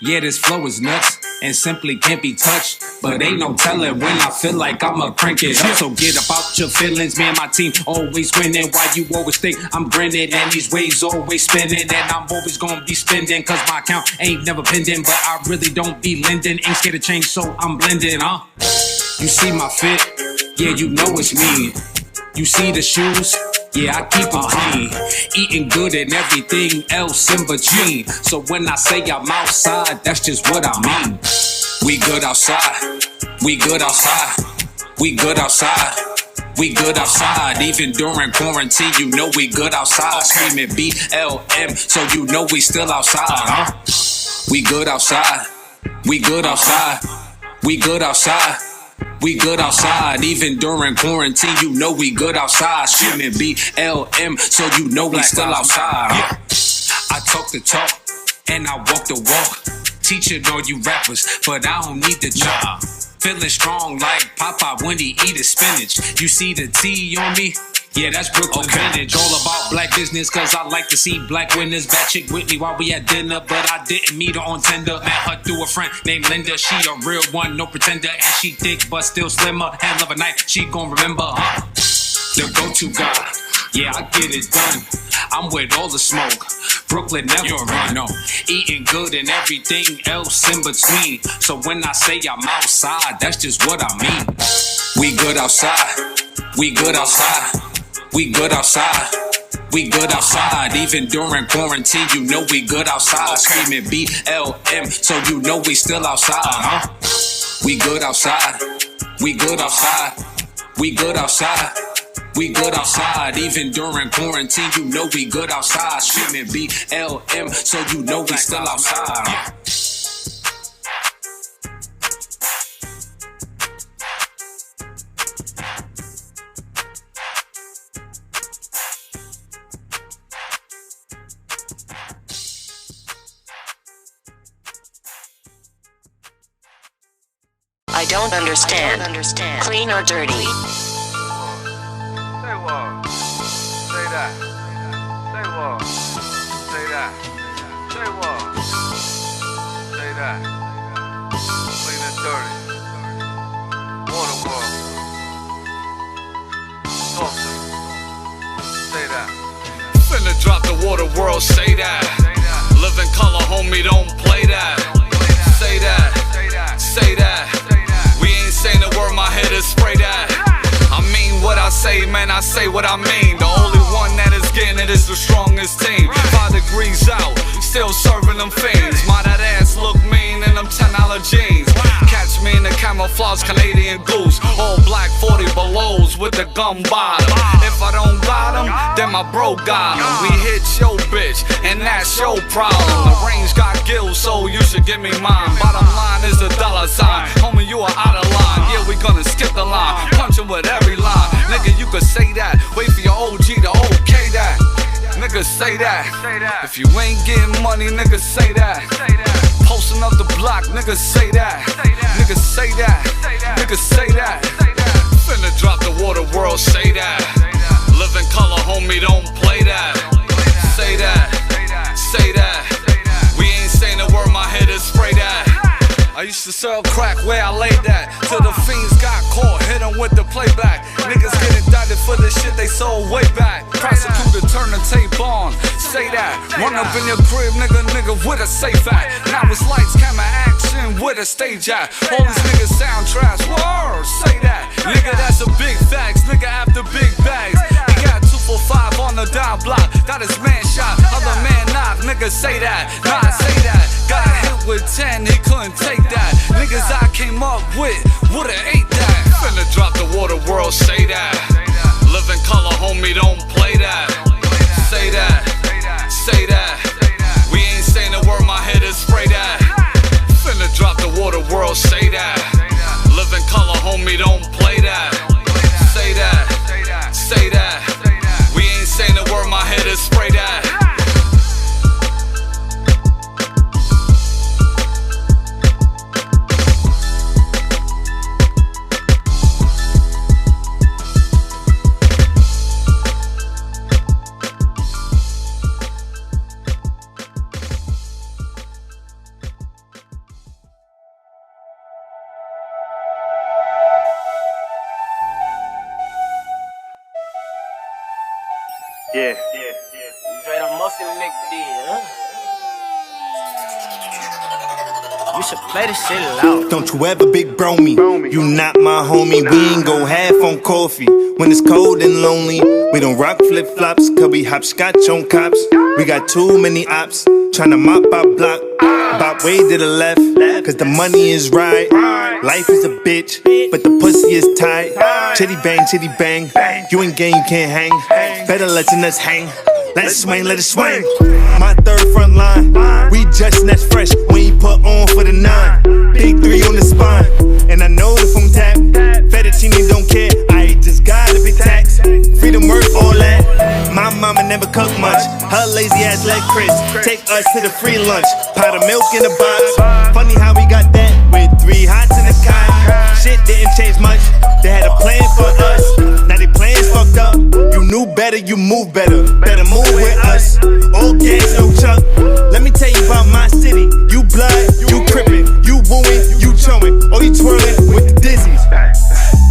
Yeah, this flow is nuts, and simply can't be touched. But ain't no telling when I feel like I'ma crank it up. So get about your feelings, man, my team always winning. Why you always think I'm grinning, and these waves always spinning. And I'm always gonna be spending, cause my account ain't never pending. But I really don't be lending, ain't scared to change, so I'm blending, huh? You see my fit, yeah, you know it's me. You see the shoes, yeah, I keep them clean. Eating good and everything else in between. So when I say I'm outside, that's just what I mean. We good outside, we good outside, we good outside, we good outside. Even during quarantine, you know we good outside. Screaming BLM, so you know we still outside, huh? We good outside, we good outside, we good outside. We good outside, even during quarantine, you know we good outside. Screaming BLM, so you know we still outside. Yeah. I talk the talk, and I walk the walk. Teaching all you rappers, but I don't need the job. Feeling strong like Popeye when he eat his spinach. You see the T on me? Yeah, that's Brooklyn vintage. All about black business, cause I like to see black winners. Bad chick Whitney while we had dinner, but I didn't meet her on Tinder. Met her through a friend named Linda. She a real one, no pretender. And she thick, but still slimmer. Hand of a night, she gon' remember, huh? The go-to guy, yeah, I get it done. I'm with all the smoke. Brooklyn never run, no. Eating good and everything else in between. So when I say I'm outside, that's just what I mean. We good outside, we good outside. We good outside, we good outside. Even during quarantine, you know we good outside. Screaming BLM, so you know we still outside, huh? We good outside, we good outside, we good outside, we good outside. Even during quarantine, you know we good outside. Screaming BLM, so you know we still outside, huh? I don't understand. Clean or dirty? Say what? Say that. Say what? Say that. Say what? Say that. Clean and dirty. Water world. Talk to me. Say that. Finna drop the water world. Say that. Live in color, homie. Don't play that. Say that. Say that. Saying the word, my head is spray that. I mean what I say, man, I say what I mean. The only one that is getting it is the strongest team. 5 degrees out, still serving them fiends. My that ass look mean in them $10 jeans. Catch me in the camouflage Canadian goose. All black 40 belows with the gum bottom. If I don't got them, then my bro got them. We hit your bitch, and that's your problem. The range got gills, so you should give me mine. Bottom line is $$. Homie, you are out of line. Yeah, we gonna skip the line, punching with every line. Nigga, you could say that. Wait for your OG to okay that. Nigga, say that. If you ain't getting money, nigga, say that. Posting up the block, nigga, say that. Nigga, say that. Nigga, say that. Finna drop the water world, say that. Live in color, homie, don't play that. Say that. Say that. We ain't saying a word, my head is spray that. I used to sell crack where I laid that. Till the fiends got caught, hit them with the playback. Niggas get indicted for the shit they sold way back. Prosecutor turn the tape on, say that. Run up in your crib, nigga with a safe act. Now it's lights, camera, action with a stage act. All these niggas sound trash, word, say that. Nigga, that's a big facts, nigga after big bags. He got 245 on the down block, got his man shot, other man knocked. Nigga, say that, nah, say that. Got hit with 10, he couldn't take that. Niggas I came up with would've ate that. Finna drop the water world, say that. Live in color, homie, don't play that. Say that, say that. We ain't saying a word, my head is spray that. Finna drop the water world, say that. Live in color, homie, don't play that. Say that, say that. We ain't saying a word, my head is spray that. Yeah. Straight up muscle nigga did, huh? You should play this shit loud. Don't you ever big bro me. You not my homie. We ain't go half on coffee. When it's cold and lonely, we don't rock flip flops. Cause we hopscotch on cops. We got too many ops. Tryna mop our block. Bop way to the left. Cause the money is right. Life is a bitch. But the pussy is tight. Chitty bang, chitty bang. You ain't gang, you can't hang. Better letting us hang. Let it swing, let it swing. My third front line. We just next fresh. When you put on for the 9. Big 3 on the spine. And I know the phone tap. Fettuccine don't care. I just got a big tax. Freedom worth all that. My mama never cooked much. Her lazy ass let Chris take us to the free lunch. Pot of milk in a box. Funny how we got that with 3 hots in the cot. Shit didn't change much. They had a plan for us. Now they plans fucked up. You knew better, you move better. Better move with us. All gangs, no chuck. Let me tell you about my city. You blood, you crippin'. You wooing, you chewing. Oh, you twirling with the dizzies.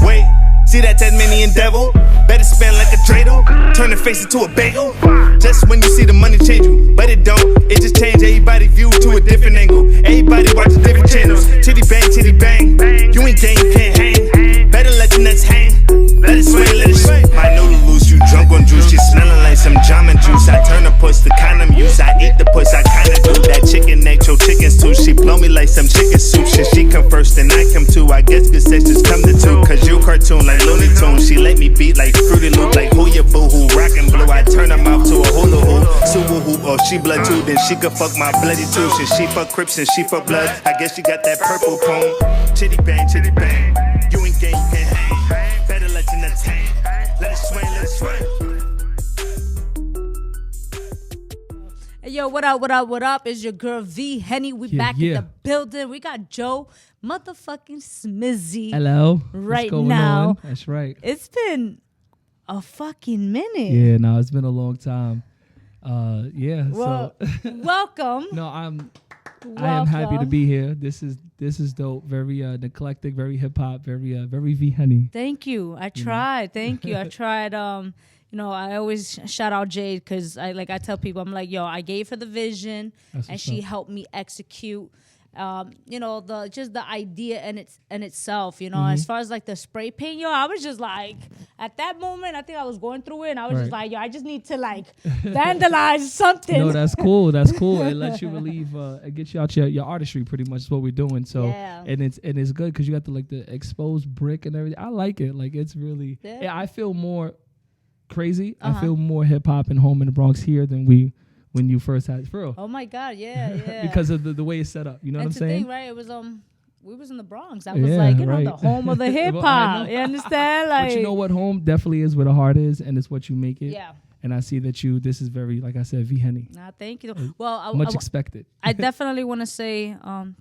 Wait, see that Tasmanian devil? Better spend like a dreidel. Turn the face into a bagel. Just when you see the money change you, but it don't. It just change everybody view to a different angle. Everybody watching different channels. Chitty bang, chitty bang. You ain't gang, you can't hang. Better let your nuts hang. Let it swing, let it swing. My noodle loose, you drunk on juice. She smelling like some Jamba juice. I turn the puss to condom use. I eat the puss, I kinda do that chicken neck, your chickens too. She blow me like some chicken soup. Shit, she come first and I come too. I guess good sex just come to two. Cause you cartoon like Looney Tunes. She let me beat like Fruity Loop. Like who ya boo hoo, rockin' blue. I turn her mouth to a hula hoop. Subu hoop, or she blood too. Then she could fuck my bloody too. Shit, she fuck Crips and she fuck blood. I guess she got that purple poem. Chitty bang, chitty bang. You ain't gang, you can't hang. Better let your nuts hang. Let it swing, let it swing. Hey, yo, what up, what up, what up? It's your girl V-henny. We back in the building. We got Joe motherfucking Smizzy. Hello. Right What's going now. on? That's right. It's been a fucking minute. Yeah, no, it's been a long time. Yeah. Well, so welcome. No, I am happy to be here. This is dope. Very eclectic, very hip hop, very V-henny. Thank you. I tried. Thank you. I tried. You know, I always shout out Jade because I tell people, I'm like, yo, I gave her the vision and she helped me execute. You know, the idea in itself, you know, as far as like the spray paint, yo, I was just like, at that moment, I think I was going through it and I was just like, yo, I just need to like vandalize something. No, that's cool. That's cool. It lets you relieve, it gets you out your artistry pretty much is what we're doing. So, and it's good because you got the exposed brick and everything. I like it. Like, it's really, I feel more crazy. I feel more hip hop and home in the Bronx here than when you first had it. For real. Oh my God, yeah. Because of the way it's set up. You know what I'm saying? Thing, right? It was we was in the Bronx. That was like, you know, the home of the hip hop. You understand? Like, but you know what home definitely is where the heart is, and it's what you make it. Yeah. And I see that this is very, like I said, V-henny. Nah, thank you. Well, much expected. I definitely want to say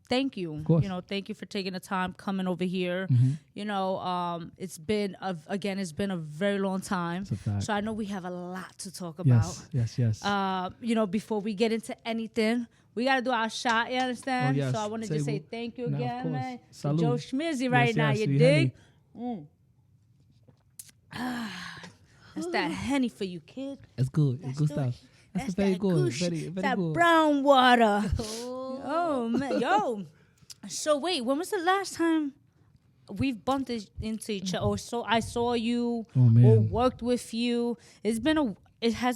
thank you. Of course. You know, thank you for taking the time coming over here. You know, it's been a very long time. It's a fact. So I know we have a lot to talk about. Yes. You know, before we get into anything, we gotta do our shot. You understand? Oh, yes. So I want to just say thank you again, man. To Salud. Joe Smizzy right now. You dig? That's that henny for you, kid. It's good. It's good stuff. That's very good. Very that good. brown water. Oh man, yo. So wait, when was the last time we've bumped into each other? Or so I saw you or worked with you. Has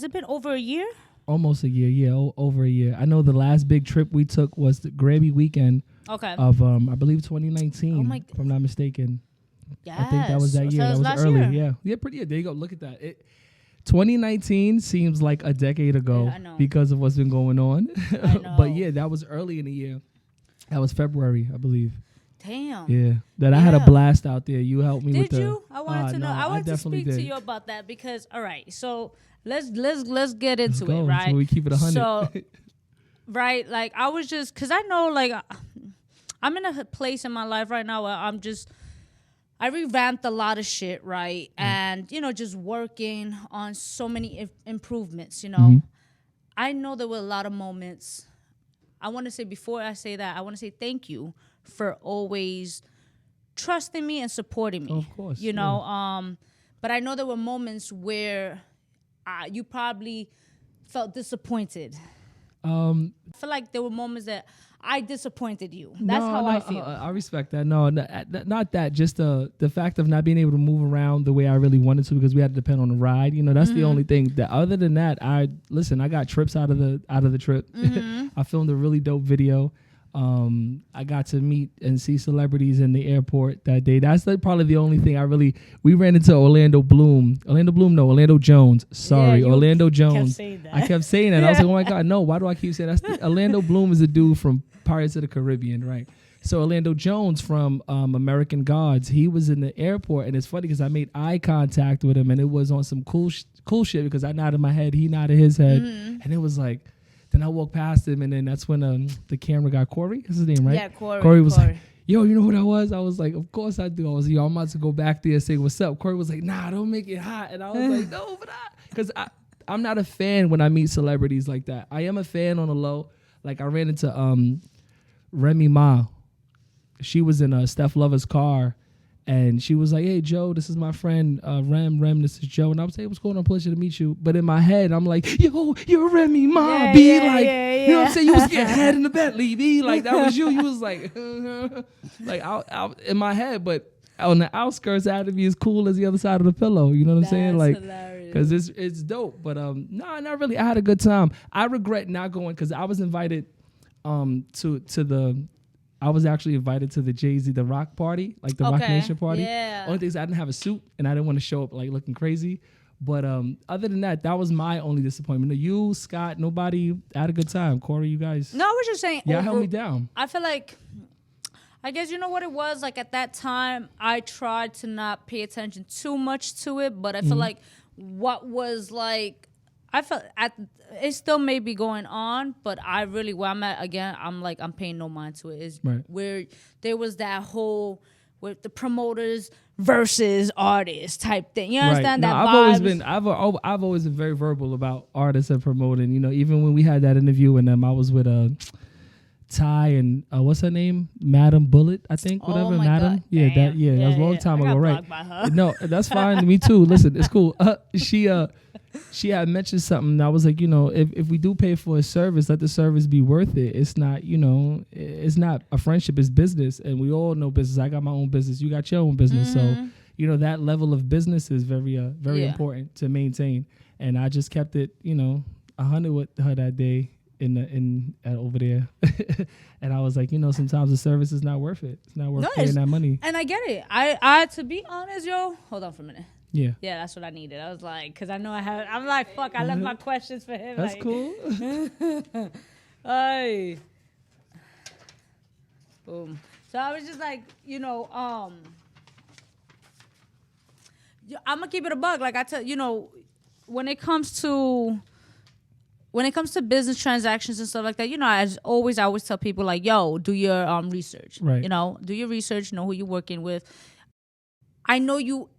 it been over a year? Almost a year, yeah, over a year. I know the last big trip we took was the Grammy weekend of I believe 2019, if I'm not mistaken. Yes. I think that was that year. So that was early. Year. Yeah, pretty good. There you go. Look at that. 2019 seems like a decade ago because of what's been going on. But yeah, that was early in the year. That was February, I believe. Damn. Yeah. I had a blast out there. You helped me with the... Did you? I wanted to know. I wanted to speak to you about that because, all right, so let's get into it, right? So we keep it 100. So, right, like I was just, because I know like I'm in a place in my life right now where I revamped a lot of shit, right? And, you know, just working on so many improvements, you know. I know there were a lot of moments. I want to say, before I say that, I want to say thank you for always trusting me and supporting me. Of course. You know, but I know there were moments where you probably felt disappointed. I feel like there were moments that I disappointed you. That's how I feel. I respect that. No, not that. Just the fact of not being able to move around the way I really wanted to because we had to depend on the ride. That's the only thing. That other than that, I got trips out of the trip. I filmed a really dope video. I got to meet and see celebrities in the airport that day. That's probably the only thing we ran into Orlando Jones. Sorry, Yeah, Orlando Jones. kept saying that. I kept saying that. I was like, oh my God, no, why do I keep saying that? Orlando Bloom is a dude from Pirates of the Caribbean, right? So Orlando Jones from American Gods, he was in the airport, and it's funny because I made eye contact with him, and it was on some cool shit because I nodded my head, he nodded his head, and it was like, then I walked past him, and then that's when the camera guy, Corey, that's his name, right? Yeah, Corey. Corey was like, yo, you know who that was? I was like, of course I do. I was, I'm about to go back there and say, what's up? Corey was like, nah, don't make it hot. And I was like, no, but because I'm not a fan when I meet celebrities like that. I am a fan on the low. Like I ran into Remy Ma. She was in Steph Lover's car. And she was like, hey, Joe, this is my friend, Rem, this is Joe. And I was like, hey, what's going on? Pleasure to meet you. But in my head, I'm like, yo, you're Remy Ma, B. You know what I'm saying? You was getting head in the Bentley, B. Like, that was you. You was like, like out in my head. But on the outskirts, I had to be as cool as the other side of the pillow. You know what I'm saying? Like, because it's dope. But no, not really. I had a good time. I regret not going because I was invited I was actually invited to the Jay-Z, the Rock party, like the Rock Nation party. Yeah. Only thing is I didn't have a suit and I didn't want to show up like looking crazy. But other than that, that was my only disappointment. You, Scott, nobody had a good time. Corey, you guys. No, I was just saying. Yeah, held me down. I feel like, I guess you know what it was? Like at that time, I tried to not pay attention too much to it, but I feel like what was like, I felt it still may be going on, but I really, where I'm at again, I'm paying no mind to it. Is where there was that whole with the promoters versus artists type thing. You understand that? I've always been very verbal about artists and promoting. Even when we had that interview and I was with Ty and what's her name? Madam Bullet, I think. Whatever, Madam. God. Yeah, Damn. that was a long time ago, right? By her. No, that's fine. Me too. Listen, it's cool. She had mentioned something. I was like, if we do pay for a service, let the service be worth it. It's not, it's not a friendship. It's business, and we all know business. I got my own business. You got your own business. So, that level of business is very important to maintain. And I just kept it, 100 with her that day over there. And I was like, sometimes the service is not worth it. It's not worth paying that money. And I get it. I to be honest, yo, hold on for a minute. Yeah. Yeah, that's what I needed. I was like, because I know I'm like, fuck, I left my questions for him. That's like, cool. Hey. Boom. So I was just like, I'm gonna keep it a bug. Like I tell, when it comes to business transactions and stuff like that, I always tell people like, yo, do your research. Right. Do your research, know who you're working with. I know you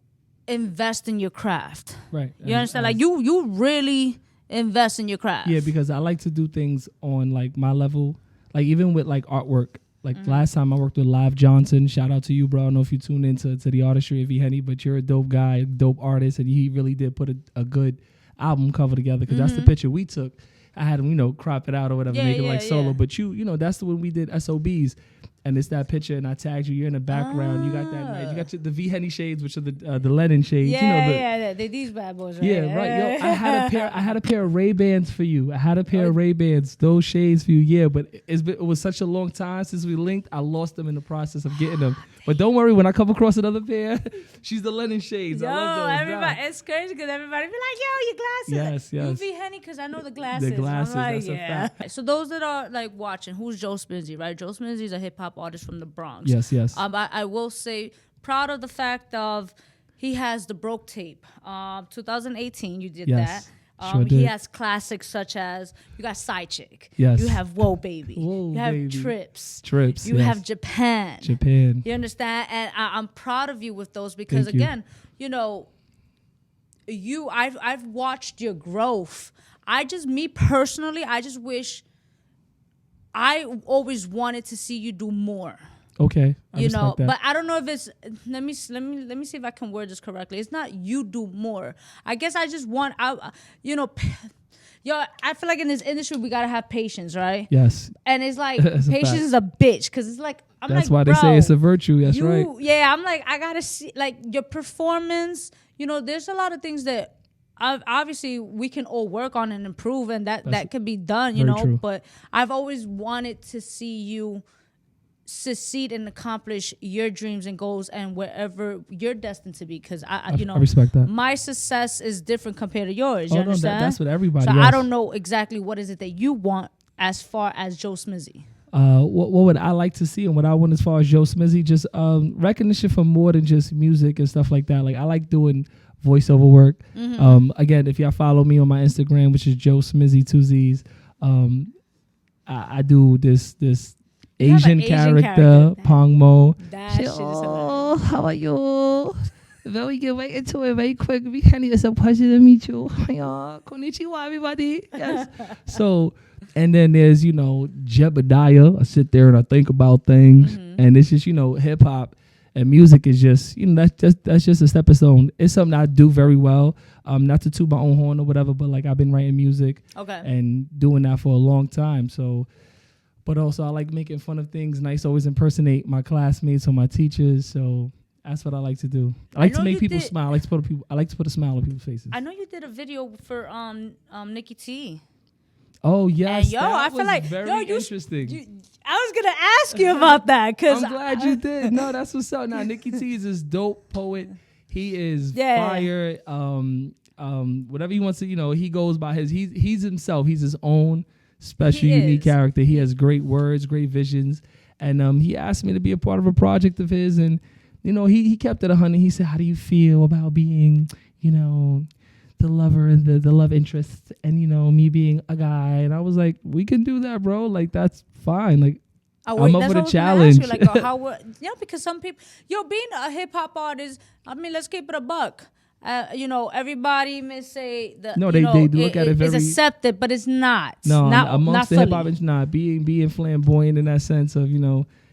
invest in your craft. Right. You understand? Like you really invest in your craft. Yeah, because I like to do things on like my level. Like even with like artwork. Like last time I worked with Live Johnson. Shout out to you, bro. I don't know if you tuned into the Artistry of V-henny, but you're a dope guy, dope artist, and he really did put a good album cover together because that's the picture we took. I had him, crop it out or whatever, make it like solo. But that's the when we did SOBs. And it's that picture, and I tagged you. You're in the background. You got that nice. You got the V-henny shades, which are the Lennon shades. Yeah, they're these bad boys, right? Yeah, right. Yo, I had a pair of Ray-Bans for you. I had a pair of Ray-Bans, those shades for you. Yeah, but it was such a long time since we linked. I lost them in the process of getting them. But don't worry, when I come across another pair, she's the Lennon shades. Yo, I love those. everybody, it's crazy because everybody be like, yo, your glasses. Yes. You V-henny because I know the glasses. The glasses, I'm like, that's a fact. So those that are like watching, who's Joe Smizzy, right? Joe Smizzy is a hip hop artist from the Bronx. Yes. I will say, proud of the fact of he has the Broke tape. 2018, you did that. Sure he did. has classics such as you got Side Chick. Yes. You have Whoa Baby. Whoa, you have baby. Trips. You have Japan. You understand? And I'm proud of you with those because Thank you. again, I've watched your growth. Me personally, I just wish I always wanted to see you do more. Okay, I you know, respect that. but I don't know if it's. Let me see if I can word this correctly. It's not you do more. I guess I just want you know. Yo, I feel like in this industry we gotta have patience, right? Yes. And it's like That's a patience fact. is a bitch because it's like That's like, why they say it's a virtue. That's right. Yeah, I'm like I gotta see like your performance. You know, there's a lot of things that obviously we can all work on and improve, and that can be done. You know, true. but I've always wanted to see you succeed and accomplish your dreams and goals and wherever you're destined to be, because I respect that. My success is different compared to yours. Oh, You no, understand? that's what everybody. So yes. I don't know exactly what is it that you want as far as Joe Smizzy. What would I like to see, and what I want as far as Joe Smizzy, just recognition for more than just music and stuff like that. Like I like doing voiceover work. Again, if y'all follow me on my Instagram, which is Joe Smizzy 2 Z's, I do this Asian character, Pongmo. That shit is hilarious. How are you? Very good. Right into it very quick. V-henny, it's a pleasure to meet you. Konnichiwa, everybody. Yes. So, and then there's, Jebediah. I sit there and I think about things. And it's just, hip hop and music is just, that's just a stepping stone. It's something I do very well. Not to toot my own horn or whatever, but like I've been writing music and doing that for a long time. So, but also I like making fun of things, and I used to always impersonate my classmates or my teachers. So that's what I like to do. I like to make people smile. I like to put a smile on people's faces. I know you did a video for Nikki T. Oh yes, and I feel like very interesting. I was gonna ask you about that because I'm glad you did. No, that's what's up. Now Nikki T is this dope poet. He is fire. Whatever he wants to, he goes by he's himself. He's his own special, unique character. He has great words, great visions, and he asked me to be a part of a project of his, and he kept it 100. He said, "How do you feel about being, the lover and the love interest, and me being a guy?" And I was like, "We can do that, bro. Like that's fine. Like I'm up for the challenge." You, like, because some people, being a hip hop artist, I mean, let's keep it a buck. Everybody may say that they look at it very it's accepted, but it's not. No, not amongst not the hip hop, it's not being flamboyant in that sense of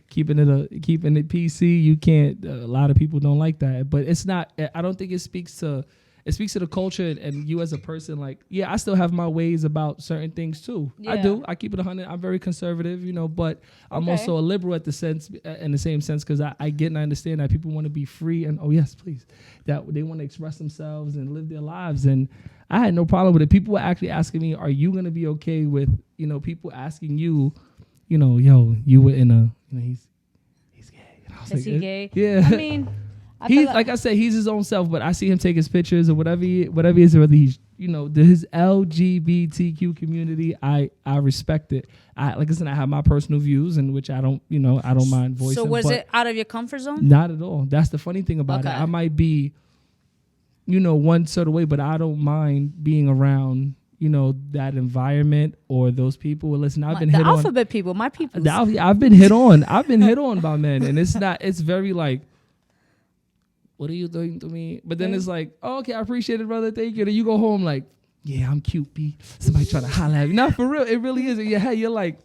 keeping it PC. You can't. A lot of people don't like that, but it's not. I don't think it speaks to. It speaks to the culture and you as a person. Like, I still have my ways about certain things too. Yeah. I do. I keep it 100. I'm very conservative, but I'm also a liberal in the same sense, because I get and I understand that people want to be free and yes, please, that they want to express themselves and live their lives. And I had no problem with it. People were actually asking me, "Are you going to be okay with people asking you, yo, you were in a, he's gay." And I was Is he gay? Yeah. I mean. He's like I said, he's his own self, but I see him take his pictures or whatever he is, whether he's his LGBTQ community. I respect it. Like I said, I have my personal views in which I don't mind voicing. So was it out of your comfort zone? Not at all. That's the funny thing about it. I might be, one sort of way, but I don't mind being around, that environment or those people. Listen, I've been hit on. The alphabet people, my people. I've been hit on. I've been hit on by men, and it's very like, what are you doing to me? But then it's like, oh, okay, I appreciate it, brother. Thank you. Then you go home like, yeah, I'm cute, B. Somebody trying to holler at me. Not for real. It really is. Yeah, you're like,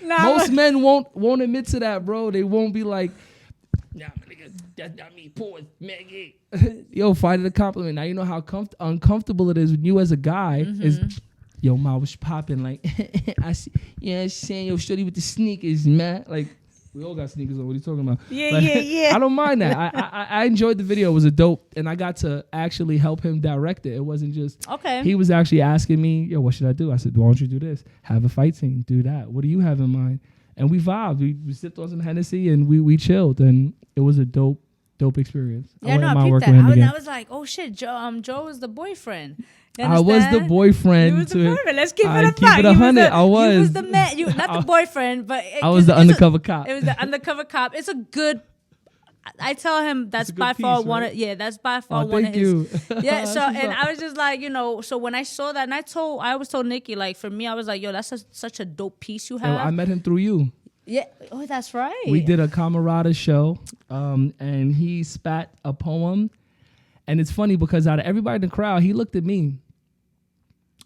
most men won't admit to that, bro. They won't be like, nah, nigga, that's not me. Poor Maggie. Yo, find it a compliment. Now you know how uncomfortable it is when you as a guy is, yo, ma was popping like, I see, I'm saying, yo, shorty with the sneakers, man. Like, we all got sneakers on. What are you talking about? Yeah. I don't mind that. I enjoyed the video. It was a dope, and I got to actually help him direct it. It wasn't just He was actually asking me, "Yo, what should I do?" I said, "Why don't you do this? Have a fight scene. Do that. What do you have in mind?" And we vibed. We sipped on some Hennessy and we chilled, and it was a dope experience. Yeah, I peeped that. I was like, "Oh shit, Joe is the boyfriend." I was the boyfriend. You was the boyfriend. Let's keep it a keep it 100. I was. You was the man. You not the boyfriend, but I was the undercover cop. It was the undercover cop. It's a good. I tell him that's by far one of that's by far one of his. Yeah. So and I was just like, so when I saw that, and I always told Nikki, like, for me, I was like, yo, that's such a dope piece you have. I met him through you. Yeah. Oh, that's right. We did a Camarada show, and he spat a poem. And it's funny because out of everybody in the crowd, he looked at me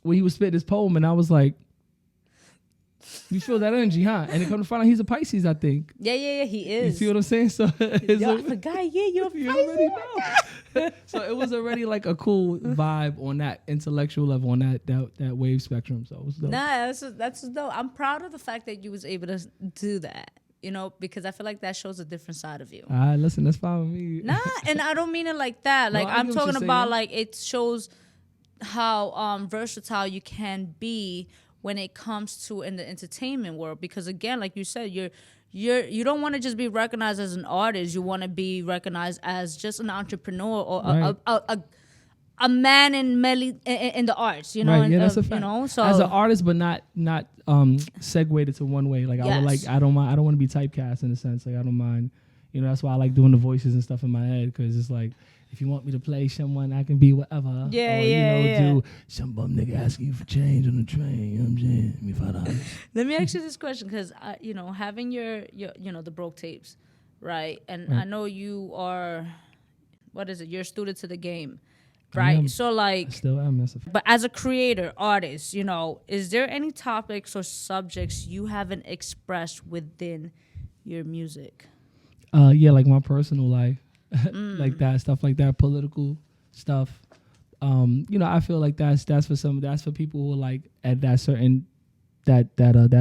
when he was spitting his poem, and I was like, You feel that energy, huh? And it come to find out he's a Pisces, I think. Yeah, he is. You see what I'm saying? So Yo, I forgot, you're a Pisces. Already know. So it was already like a cool vibe on that intellectual level, on that wave spectrum. So it was dope. Nah, that's dope. I'm proud of the fact that you was able to do that. Because I feel like that shows a different side of you. Listen, that's fine with me. Nah, and I don't mean it like that. Like, I'm talking about, like, it shows how versatile you can be when it comes to in the entertainment world. Because again, like you said, you don't want to just be recognized as an artist. You want to be recognized as just an entrepreneur or right. a man in the arts. Right, yeah, that's a fact. So as an artist, but not segued to one way. Like yes. I don't want to be typecast in a sense. Like I don't mind. That's why I like doing the voices and stuff in my head, because it's like, if you want me to play someone, I can be whatever. Do some bum nigga asking you for change on the train. You know what I'm saying? Give me $5. Let me ask you this question, because having your the broke tapes, right? And I know you are, what is it? You're a student to the game, right? So like, I still am. But as a creator, artist, is there any topics or subjects you haven't expressed within your music? Yeah, like my personal life. Like that stuff, like that political stuff. I feel like that's for people who are like at that certain that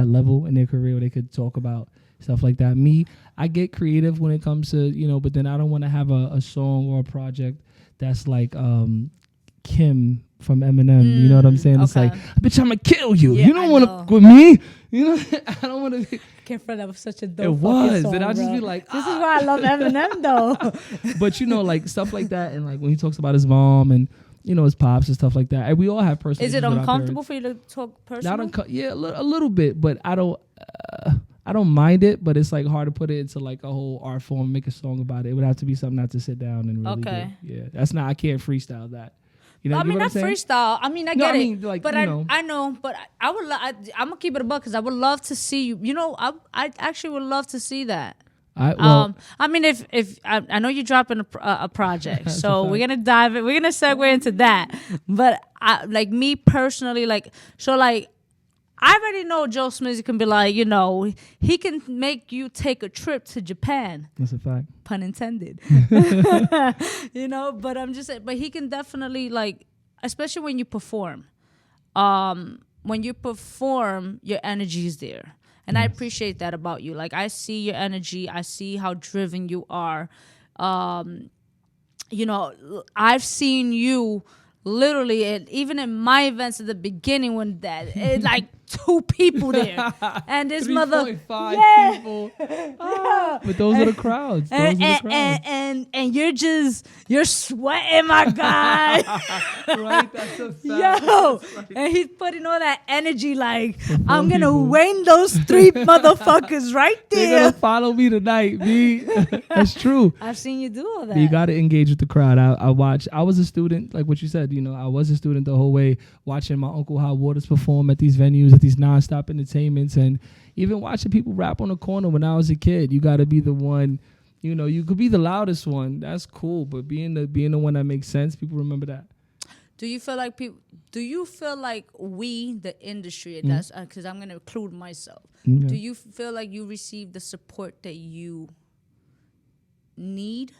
level in their career where they could talk about stuff like that. Me, I get creative when it comes to but then I don't want to have a song or a project that's like Kim from Eminem. You know what I'm saying? Okay. It's like, bitch, I'ma kill you. Yeah, you don't want to with me. I don't want to. Can't front, that was such a dope. It was, song, and I just bro. be like, this is why I love Eminem though. But like stuff like that, and like when he talks about his mom and his pops and stuff like that, and we all have personal. Is it uncomfortable for you to talk personal? Yeah, a little bit, but I don't mind it. But it's like hard to put it into like a whole art form, make a song about it. It would have to be something I have to sit down and really do. Yeah, that's not. I can't freestyle that. I mean, not freestyle. I mean, I get it. Like, but I know. But I would. I'm gonna keep it a buck, because I would love to see you. I actually would love to see that. I mean, if I know you're dropping a project, so we're gonna dive in. We're gonna segue into that. But like me personally, I already know Joe Smizzy can be like, he can make you take a trip to Japan. That's a fact. Pun intended. But I'm just saying, but he can definitely, like, especially when you perform. When you perform, your energy is there. And I appreciate that about you. Like, I see your energy. I see how driven you are. I've seen you literally, even in my events at the beginning, when like 2 people there, and this 3.5 people. But those are the crowds. And you're sweating, my guy. Right, that's a fact. Yo, right. And he's putting all that energy, like, I'm gonna win those 3 motherfuckers right there. They're gonna follow me tonight, B. That's true. I've seen you do all that. You gotta engage with the crowd. I watched. I was a student, like what you said. I was a student the whole way, watching my Uncle Hot Waters perform at these venues, at these nonstop entertainments, and even watching people rap on the corner when I was a kid. You got to be the one, you could be the loudest one. That's cool, but being the one that makes sense, people remember that. Do you feel like we, the industry, and that's because I'm going to include myself. Mm-hmm. Do you feel like you receive the support that you need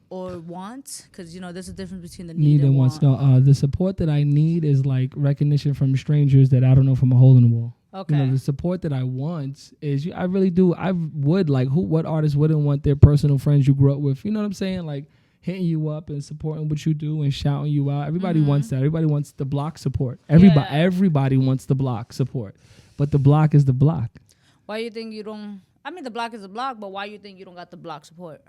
or want? Because there's a difference between the need and want. No, the support that I need is like recognition from strangers that I don't know from a hole in the wall. Okay. The support that I want is, I really do. I would like, what artist wouldn't want their personal friends you grew up with? You know what I'm saying? Like hitting you up and supporting what you do and shouting you out. Everybody wants that. Everybody wants the block support. Everybody wants the block support, but the block is the block. Why you think you don't? I mean, the block is the block, but why you think you don't got the block support?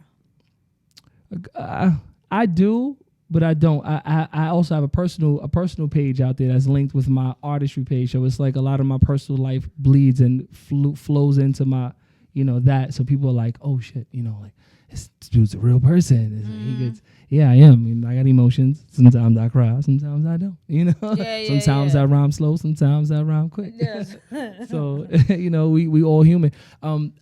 I do, but I don't. I also have a personal page out there that's linked with my artistry page. So it's like a lot of my personal life bleeds and flows into my, that. So people are like, oh shit, like this dude's a real person. He gets, I am. I got emotions. Sometimes I cry. Sometimes I don't. Sometimes I rhyme slow. Sometimes I rhyme quick. Yes. So we all human.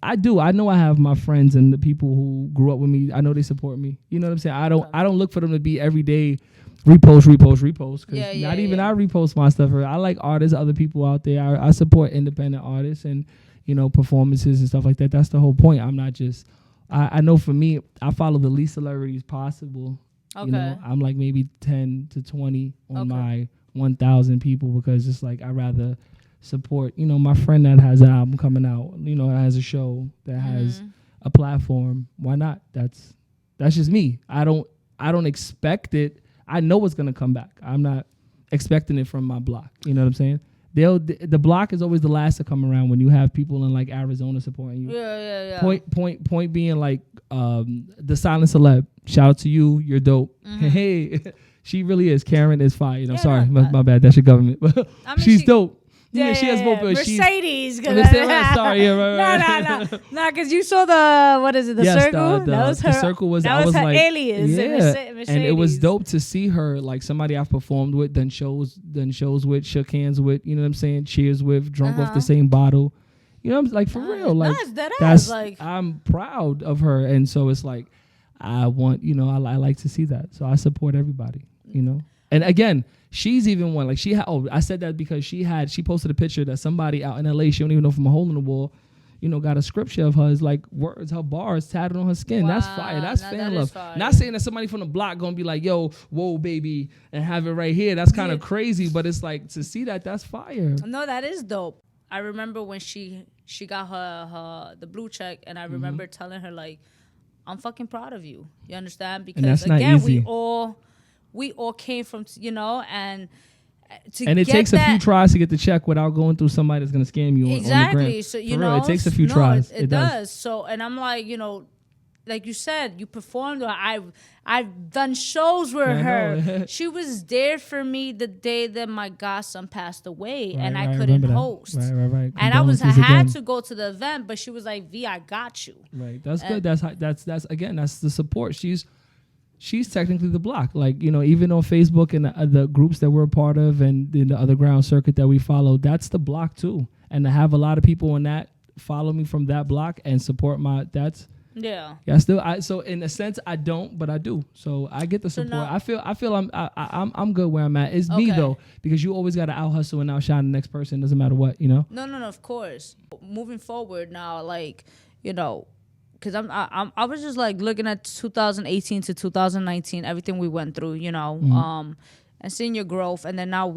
I do. I know I have my friends and the people who grew up with me. I know they support me. You know what I'm saying? I don't look for them to be every day repost. Cause Yeah, not even I repost my stuff. I like artists, other people out there. I support independent artists and, you know, performances and stuff like that. That's the whole point. I'm not just, I know for me, I follow the least celebrities possible. Okay. You know, I'm like maybe 10 to 20 on my 1,000 people because it's like I'd rather support, you know, my friend that has an album coming out, you know, that has a show, that has a platform. Why not? That's just me. I don't expect it. I know it's gonna come back. I'm not expecting it from my block. You know what I'm saying? The block is always the last to come around when you have people in like Arizona supporting you. Yeah. Point being like the silent celeb. Shout out to you. You're dope. Hey, she really is. Karen is fine. You know, sorry, my bad. That's your government. I mean, she's dope. Yeah, she has both. Mercedes. Sorry, right. No, because you saw the circle. That was her. The circle was. That was her like, alias. Yeah, Mercedes. and it was dope to see her like somebody I've performed with, done shows with, shook hands with. You know what I'm saying? Cheers with, drunk off the same bottle. You know, I'm like for real. Like that's like I'm proud of her, and so it's like I want. You know, I like to see that, so I support everybody. You know, and again. She's even one like she had. Oh, I said that because she posted a picture that somebody out in LA, she don't even know from a hole in the wall, you know, got a scripture of hers like words, her bars tatted on her skin. Wow, that's fire. That's fan love. Not saying that somebody from the block gonna be like, yo, whoa, baby, and have it right here. That's kind of crazy, but it's like to see that's fire. No, that is dope. I remember when she got her the blue check, and I remember telling her like, I'm fucking proud of you. You understand? Because again, we all came from, you know, and it takes a few tries to get the check without going through somebody that's going to scam you. Exactly. On the gram. So, you For know, real, it takes a few tries. It does. So, and I'm like, you know, like you said, you performed. I've done shows with her. She was there for me the day that my godson passed away, and I couldn't host. Right. And I had to go to the event, but she was like, "V, I got you." Right. That's good. That's the support. She's technically the block. Like, you know, even on Facebook and the groups that we're a part of and in the underground circuit that we follow, that's the block too. And to have a lot of people on that follow me from that block and support so in a sense I don't, but I do. So I get the support. I feel I'm good where I'm at. It's me though, because you always got to out hustle and outshine the next person. Doesn't matter what, you know? No, of course. Moving forward now, like, you know, because I was just like looking at 2018 to 2019, everything we went through, you know, and seeing your growth, and then now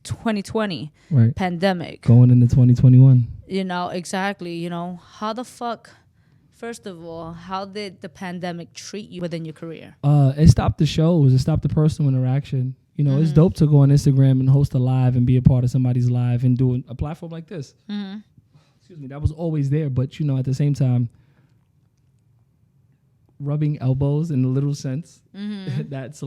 2020 pandemic going into 2021. You know, exactly. You know, how the fuck? First of all, how did the pandemic treat you within your career? It stopped the shows. It stopped the personal interaction. You know, it's dope to go on Instagram and host a live and be a part of somebody's live and do a platform like this. Excuse me, that was always there, but you know, at the same time, rubbing elbows in a little sense, that's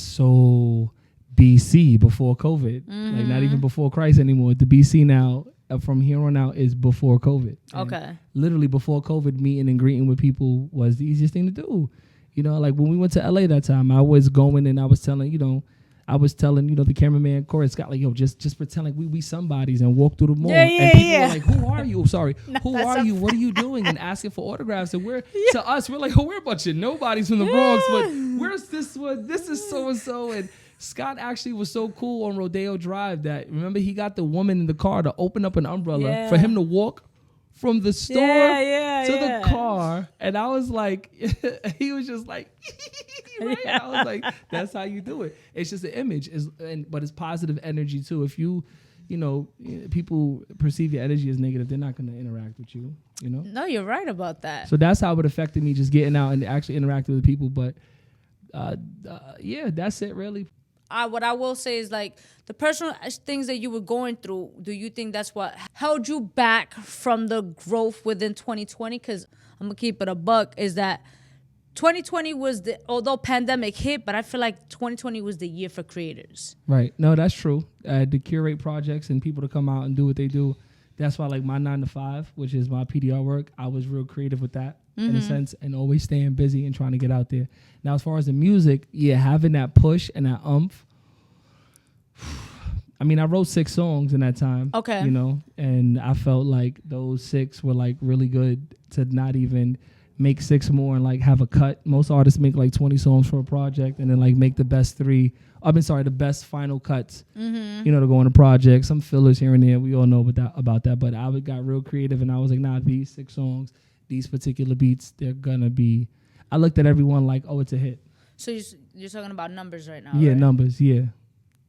so BC before COVID, like not even before Christ anymore. The BC now from here on out is before COVID. And literally before COVID, meeting and greeting with people was the easiest thing to do. You know, like when we went to LA that time, I was going and I was telling, you know, the cameraman Corey Scott, like, yo, just pretend like we somebodies and walk through the mall. And people were like, who are you? Sorry. Who are you? What are you doing? And asking for autographs. And to us, we're like, oh, we're a bunch of nobodies from the Bronx, but where's this one? This is so-and-so. And Scott actually was so cool on Rodeo Drive that, remember, he got the woman in the car to open up an umbrella for him to walk from the store to the car. And I was like, he was just like, right? I was like, that's how you do it. It's just an image, but it's positive energy too. If you know, people perceive your energy as negative, they're not going to interact with you, you know? No, you're right about that. So that's how it affected me, just getting out and actually interacting with people. But that's it really. What I will say is, like, the personal things that you were going through, do you think that's what held you back from the growth within 2020? Because I'm going to keep it a buck, is that 2020 was although pandemic hit, but I feel like 2020 was the year for creators. Right. No, that's true. To curate projects and people to come out and do what they do. That's why, like, my 9 to 5, which is my PDR work, I was real creative with that in a sense, and always staying busy and trying to get out there. Now, as far as the music, having that push and that umph. I mean, I wrote 6 songs in that time. Okay. You know, and I felt like those 6 were like really good to not even make 6 more and like have a cut. Most artists make like 20 songs for a project and then like make the best 3. The best final cuts. You know, to go on a project. Some fillers here and there. We all know about that. But I got real creative and I was like, nah, these 6 songs, these particular beats, they're gonna be. I looked at everyone like, oh, it's a hit. So you're talking about numbers right now. Yeah, right? numbers. Yeah,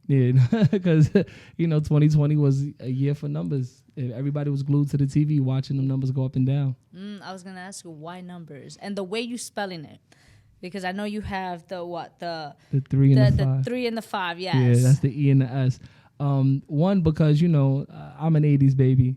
because 2020 was a year for numbers. Everybody was glued to the TV watching them numbers go up and down. I was gonna ask you why numbers and the way you spelling it, because I know you have the 3 and the 5. The 3 and the 5. Yes. Yeah, that's the E and the S. One, because I'm an 80s baby,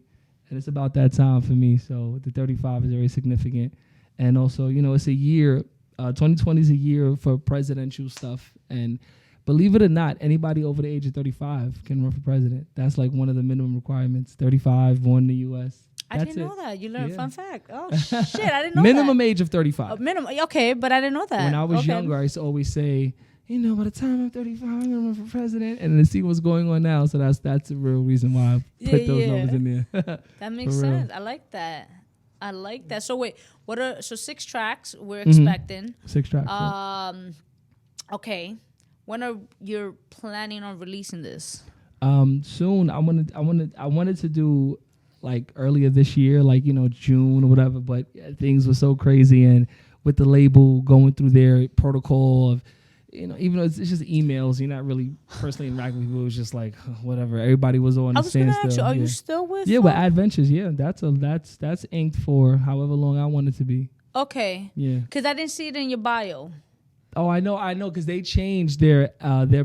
and it's about that time for me. So the 35 is very significant, and also it's a year. 2020 is a year for presidential stuff, and believe it or not, anybody over the age of 35 can run for president. That's like one of the minimum requirements. 35, born in the U.S. I didn't know that. You learned fun fact. Oh shit, I didn't know minimum that. age of 35. Minimum. Okay, but I didn't know that. When I was younger, I used to always say, by the time I'm 35, I'm gonna run for president, and then see what's going on now. So that's the real reason why I put those numbers in there. That makes sense. I like that. So wait, so 6 tracks we're expecting. 6 tracks. Okay. When are you planning on releasing this? Soon. I wanted to do like earlier this year, like June or whatever, but things were so crazy, and with the label going through their protocol of even though it's just emails, you're not really personally interacting with people. It was just like whatever. Everybody was on the standstill. I was gonna ask you, are you still with? Yeah, with Adventures. Yeah, that's inked for however long I want it to be. Okay. Yeah. Because I didn't see it in your bio. Oh, I know, because they changed their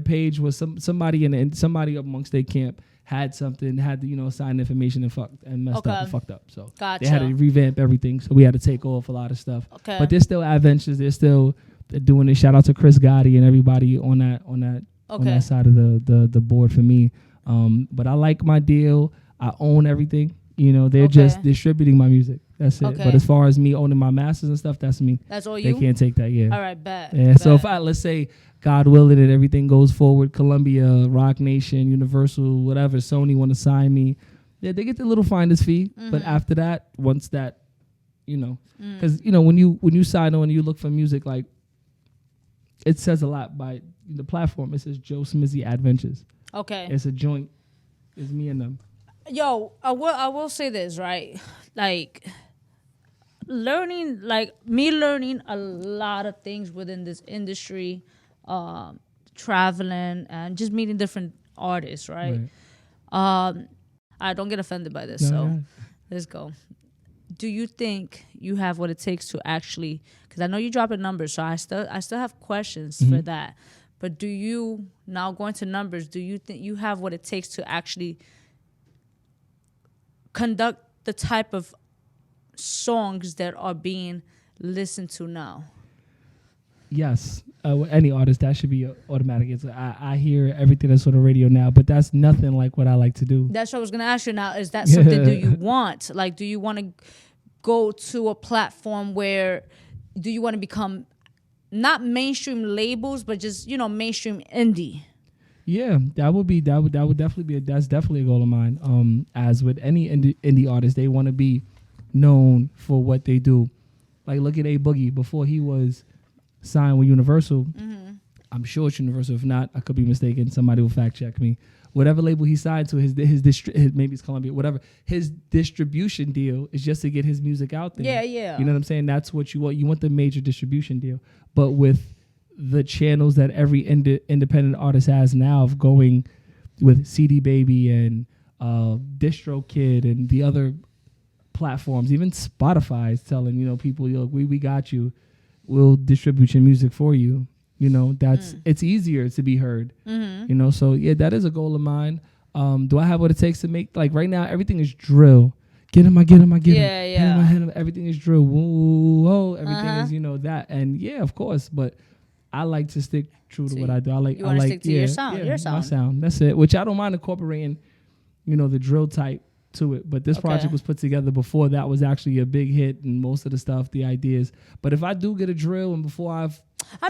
page. Was somebody somebody amongst their camp had signed information and messed up and fucked up. So gotcha. They had to revamp everything. So we had to take off a lot of stuff. Okay. But they're still Adventures. They're doing it. Shout out to Chris Gotti and everybody on that side of the board for me. But I like my deal. I own everything. They're just distributing my music. That's it. Okay. But as far as me owning my masters and stuff, that's me. That's all you? They can't take that, yeah. All right, bet. Yeah, bet. so if let's say, God willing, and everything goes forward, Columbia, Rock Nation, Universal, whatever, Sony want to sign me, they get the little finder's fee. But after that, once that, because, when you sign on, you look for music, like, it says a lot by the platform. It says Joe Smizzy Adventures. Okay. It's a joint. It's me and them. Yo, I will say this, right? Like learning a lot of things within this industry, traveling and just meeting different artists, right? I don't get offended by this, let's go. Do you think you have what it takes to actually, because I know you dropped a number, so I still have questions for that. But do you, now going to numbers, do you think you have what it takes to actually conduct the type of songs that are being listened to now? Yes. Any artist, that should be automatic. I hear everything that's on the radio now, but that's nothing like what I like to do. That's what I was going to ask you now. Is that something do you want? Like, do you want to go to a platform where, do you want to become not mainstream labels, but just, mainstream indie? Yeah, that would definitely be that's definitely a goal of mine. As with any indie artist, they want to be known for what they do. Like, look at A Boogie before he was signed with Universal. I'm sure it's Universal. If not, I could be mistaken. Somebody will fact check me. Whatever label he signed to, his maybe it's Columbia, whatever. His distribution deal is just to get his music out there. Yeah. You know what I'm saying? That's what you want. You want the major distribution deal. But with the channels that every independent artist has now, of going with CD Baby and DistroKid and the other platforms, even Spotify is telling people, look, we got you. We'll distribute your music for you. It's easier to be heard. So yeah, that is a goal of mine. Do I have what it takes to make, like, right now everything is drill. Get him. Yeah. Everything is drill. Whoa. Everything is that. And yeah, of course, but I like to stick true to what I do. I like stick to your sound. Yeah, my sound. That's it. Which I don't mind incorporating, the drill type to it. But this project was put together before that was actually a big hit, and most of the stuff, the ideas. But if I do get a drill, and before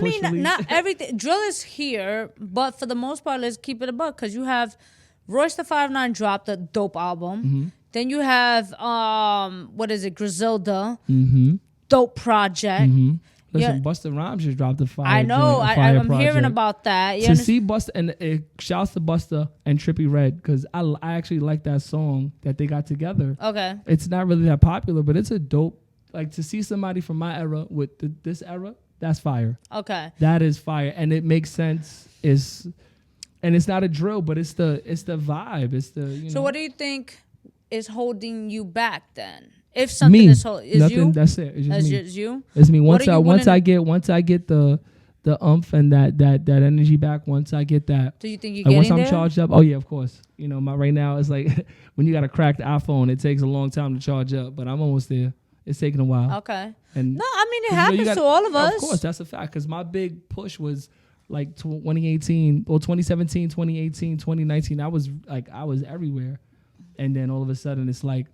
not everything drill is here, but for the most part, let's keep it a buck, because you have Royce the 5'9" dropped a dope album. Then you have Griselda. dope project. Mm-hmm. Listen, Yeah. Busta Rhymes just dropped a fire. I know. I'm hearing about that. To see Busta, and shouts to Busta and Trippie Redd, because I actually like that song that they got together. Okay. It's not really that popular, but it's a dope. Like, to see somebody from my era with this era, that's fire. Okay. That is fire, and it makes sense. And it's not a drill, but it's the vibe. It's the So what do you think is holding you back then? If something is nothing. you, That's it. It's just me. It's you. It's me. Once I get the umph and that energy back. Once I get that. Do you think you're like, getting once I'm there? charged up? Oh yeah, of course. My right now is like when you got a cracked iPhone, it takes a long time to charge up, but I'm almost there. It's taking a while. Okay. And no, I mean it happens to all of us. Of course, that's a fact. Because my big push was like 2018 or 2017, 2018, 2019. I was everywhere, and then all of a sudden it's like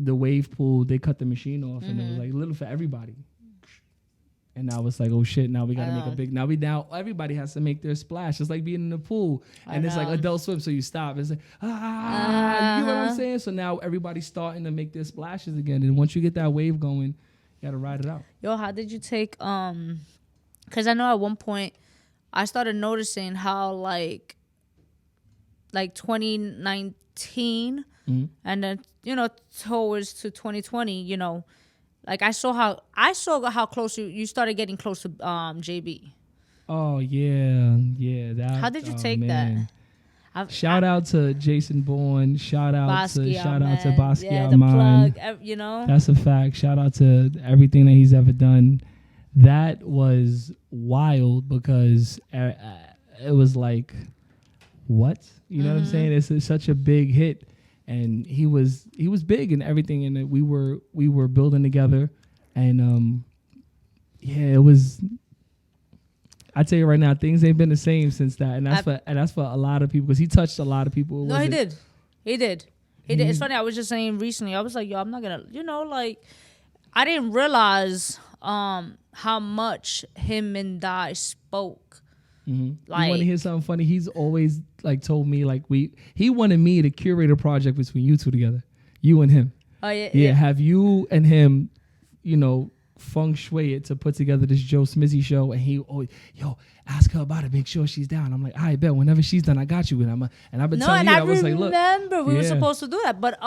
the wave pool. They cut the machine off, and it was like little for everybody. And I was like, oh shit! Now we gotta make a big. Now everybody has to make their splash. It's like being in the pool, and it's like Adult Swim. So you stop. It's like you know what I'm saying? So now everybody's starting to make their splashes again. And once you get that wave going, you gotta ride it out. Yo, how did you take? Because I know at one point I started noticing how like 2019, and then towards to 2020, like I saw how close you started getting close to JB. Oh yeah. That. How did you take that? Shout out to Jason Bourne. Shout out to Basquiat. Yeah, the plug. That's a fact. Shout out to everything that he's ever done. That was wild because it was like, what? You know what I'm saying? It's such a big hit. And he was big in everything, and we were building together, and it was. I tell you right now, things ain't been the same since that, and that's for a lot of people because he touched a lot of people. No, he did. It's funny. I was just saying recently. I was like, yo, I'm not gonna, like, I didn't realize how much him and Di spoke. Mm-hmm. Like, you want to hear something funny? He's always like told me like he wanted me to curate a project between you two together, you and him. Oh yeah. Yeah. Have you and him, feng shui it to put together this Joe Smizzy show, and he always, ask her about it, make sure she's down. I'm like, I bet whenever she's done, I got you, and I've been telling you, I was like, look, remember we were supposed to do that, but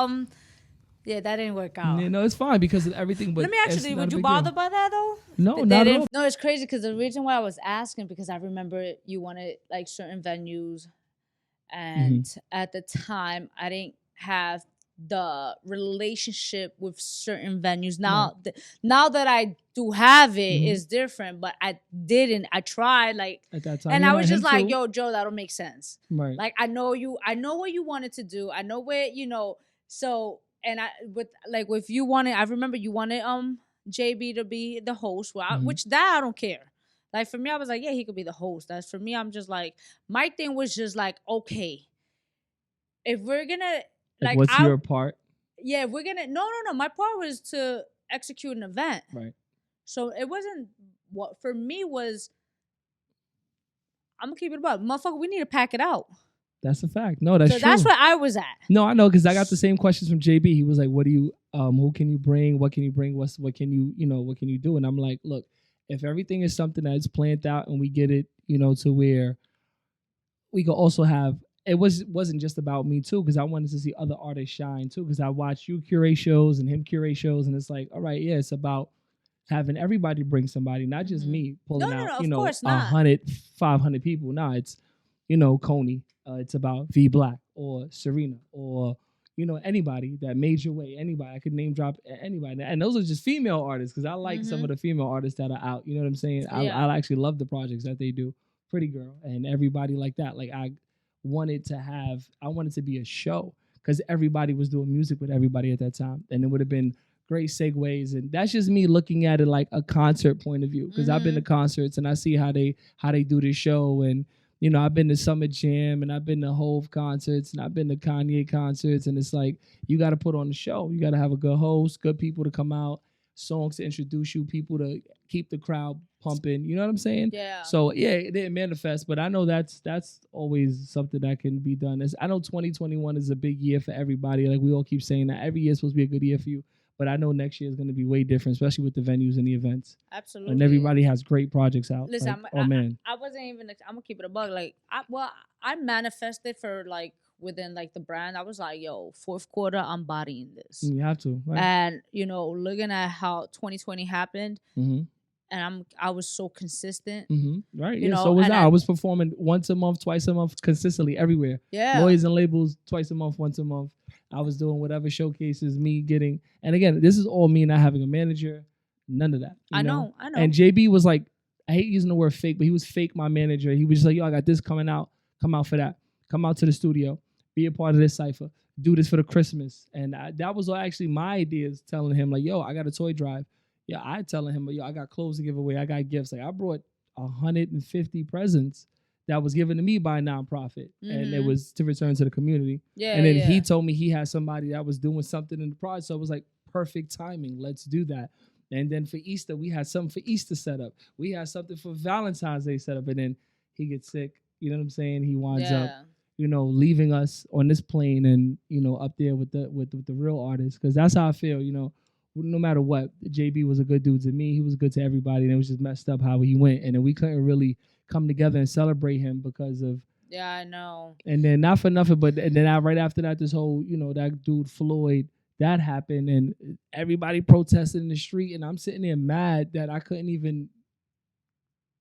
yeah, that didn't work out. Yeah, no, it's fine because of everything. But let me ask you, would you bother by that though? No, not at all. No, it's crazy because the reason why I was asking, because I remember you wanted like certain venues, and at the time I didn't have the relationship with certain venues. Now, now that I do have it, is different. But I didn't. I tried like at that time, and I was just like, "Yo, Joe, that'll make sense." Right. Like I know you. I know what you wanted to do. I know where So. And with you wanted, I remember you wanted JB to be the host, which I don't care. Like for me, I was like, yeah, he could be the host. That's for me. I'm just like, my thing was just like, okay, if we're gonna like, what's your part? Yeah, if we're gonna no. My part was to execute an event. Right. So it wasn't what for me was. I'm gonna keep it about, motherfucker. We need to pack it out. That's a fact. No, that's true. That's where I was at. No, I know because I got the same questions from JB. He was like, "What do you? Who can you bring? What can you bring? What can you? What can you do?" And I'm like, "Look, if everything is something that's planned out and we get it, to where we could also have." It wasn't just about me too, because I wanted to see other artists shine too. Because I watched you curate shows and him curate shows, and it's like, all right, yeah, it's about having everybody bring somebody, not just me pulling out, 100, 500 people. Nah, it's Coney. It's about V Black or Serena or anybody that made your way. Anybody I could name drop anybody, and those are just female artists because I like some of the female artists that are out. You know what I'm saying? Yeah. I actually love the projects that they do. Pretty Girl and everybody like that. Like I wanted to be a show because everybody was doing music with everybody at that time, and it would have been great segues. And that's just me looking at it like a concert point of view because I've been to concerts and I see how they do this show. And I've been to Summer Jam and I've been to Hove concerts and I've been to Kanye concerts, and it's like you got to put on the show. You got to have a good host, good people to come out, songs to introduce you, people to keep the crowd pumping. You know what I'm saying? Yeah. So yeah, it didn't manifest, but I know that's always something that can be done. I know 2021 is a big year for everybody. Like we all keep saying that every year is supposed to be a good year for you, But I know next year is going to be way different, especially with the venues and the events. Absolutely. And everybody has great projects out. Listen, like, man. I wasn't even. I'm gonna keep it a bug. Like, I manifested for like within like the brand. I was like, yo, fourth quarter, I'm bodying this. You have to. Right? And looking at how 2020 happened, Mm-hmm. and I was so consistent. Mm-hmm. Right. So was I. I was performing once a month, twice a month, consistently everywhere. Yeah. Lawyers and labels twice a month, once a month. I was doing whatever showcases, me getting, and again, this is all me not having a manager. None of that. I know. And JB was like, I hate using the word fake, but he was fake my manager. He was just like, yo, I got this coming out. Come out for that. Come out to the studio. Be a part of this cypher. Do this for the Christmas. And that was actually my ideas, telling him like, yo, I got a toy drive. Yeah, I telling him, yo, I got clothes to give away. I got gifts. Like I brought 150 presents that was given to me by a nonprofit. And it was to return to the community. Yeah. And then he told me he had somebody that was doing something in the project. So it was like perfect timing. Let's do that. And then for Easter, we had something for Easter set up. We had something for Valentine's Day set up. And then he gets sick. You know what I'm saying? He winds up, leaving us on this plane and, up there with the real artists. Because that's how I feel, no matter what, JB was a good dude to me. He was good to everybody. And it was just messed up how he went. And then we couldn't really come together and celebrate him because of. Yeah, I know. And then not for nothing, but and then right after that, this whole, that dude Floyd, that happened and everybody protested in the street. And I'm sitting there mad that I couldn't even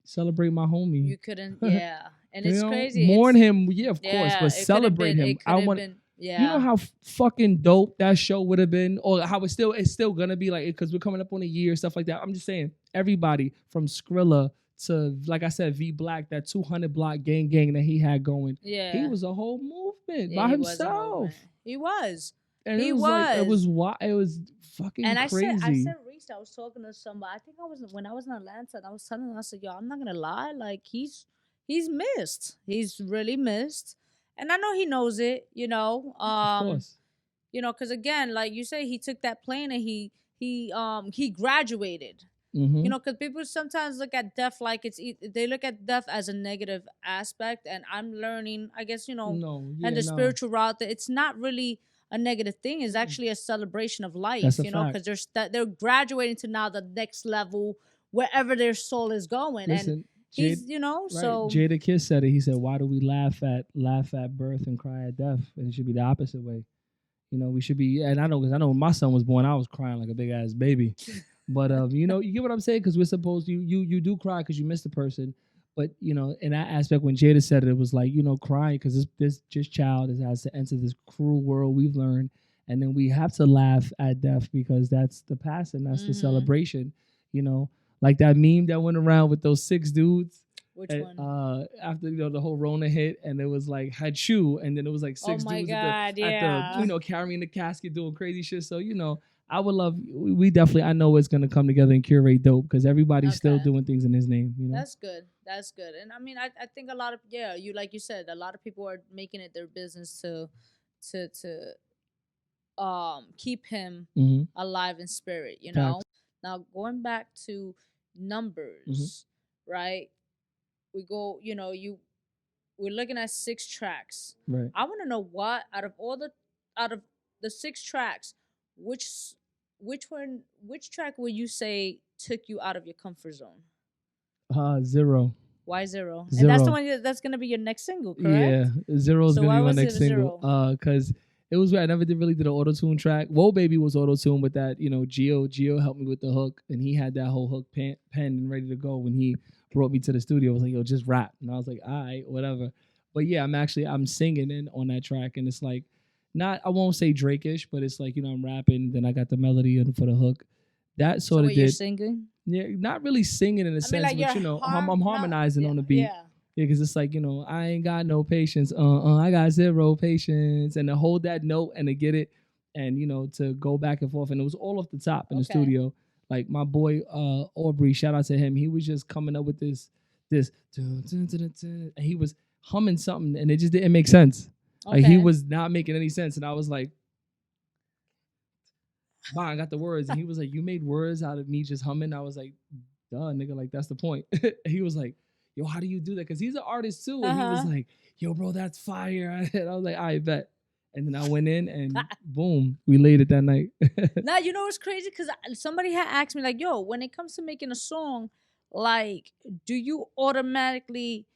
celebrate my homie. You couldn't, yeah. And it's crazy. Mourn him, yeah, of course, but celebrate him. I want. Yeah. You know how fucking dope that show would have been, or how it's still gonna be like, because we're coming up on a year, stuff like that. I'm just saying, everybody from Skrilla to, like I said, V Black, that 200 block gang that he had going. Yeah, he was a whole movement by himself. He was. And it was fucking and crazy. I said, Reese, I was talking to somebody. I think when I was in Atlanta, and I was telling him, I said, yo, I'm not gonna lie, like he's missed. He's really missed. And I know he knows it, Of course. Because again, like you say, he took that plane and he graduated. Mm-hmm. Because people sometimes look at death like they look at death as a negative aspect, and I'm learning, I guess, and the spiritual route, that it's not really a negative thing. It's actually a celebration of life, because they're graduating to now the next level, wherever their soul is going. Listen, and he's, so Jada Kiss said it. He said, "Why do we laugh at birth and cry at death? And it should be the opposite way. We should be." And I know, because I know when my son was born, I was crying like a big ass baby. But you get what I'm saying? Because we're supposed to, you do cry because you missed the person. But in that aspect, when Jada said it, it was like crying because this child has to enter this cruel world we've learned, and then we have to laugh at death because that's the past and that's the celebration. Like that meme that went around with those 6 dudes. Which one? After the whole Rona hit, and it was like Hachu, and then it was like 6 dudes at the carrying the casket, doing crazy shit. So I would love. We definitely. I know it's gonna come together and curate dope because everybody's still doing things in his name. That's good. That's good. And I mean, I think a lot of like you said, a lot of people are making it their business to keep him alive in spirit. Now going back to numbers, right? We go, we're looking at 6 tracks. Right. I want to know what out of the 6 tracks, which track would you say took you out of your comfort zone? 0. Why 0? And that's the one that's gonna be your next single, correct? Yeah, 0 is gonna be my next single. Because it was weird. I never really did an auto-tune track. Whoa Baby was auto-tune, but that, Gio helped me with the hook, and he had that whole hook penned and ready to go when he brought me to the studio. I was like, yo, just rap. And I was like, all right, whatever. But yeah, I'm singing on that track, and it's like, I won't say Drake-ish, but it's like, I'm rapping, then I got the melody for the hook. That sort of did. You're singing? Yeah, not really singing in a sense, like but I'm harmonizing on the beat. Yeah. Yeah, because it's like, I ain't got no patience. I got 0 patience. And to hold that note and to get it and, to go back and forth. And it was all off the top in the studio. Like my boy Aubrey, shout out to him. He was just coming up with this, and he was humming something and it just didn't make sense. Okay. Like he was not making any sense. And I was like, I got the words. And he was like, you made words out of me just humming. I was like, duh, nigga, like that's the point. He was like, yo, how do you do that? Because he's an artist too. And he was like, yo, bro, that's fire. And I was like, I bet. And then I went in and boom, we laid it that night. Now, you know what's crazy? Because somebody had asked me, like, yo, when it comes to making a song, like, do you automatically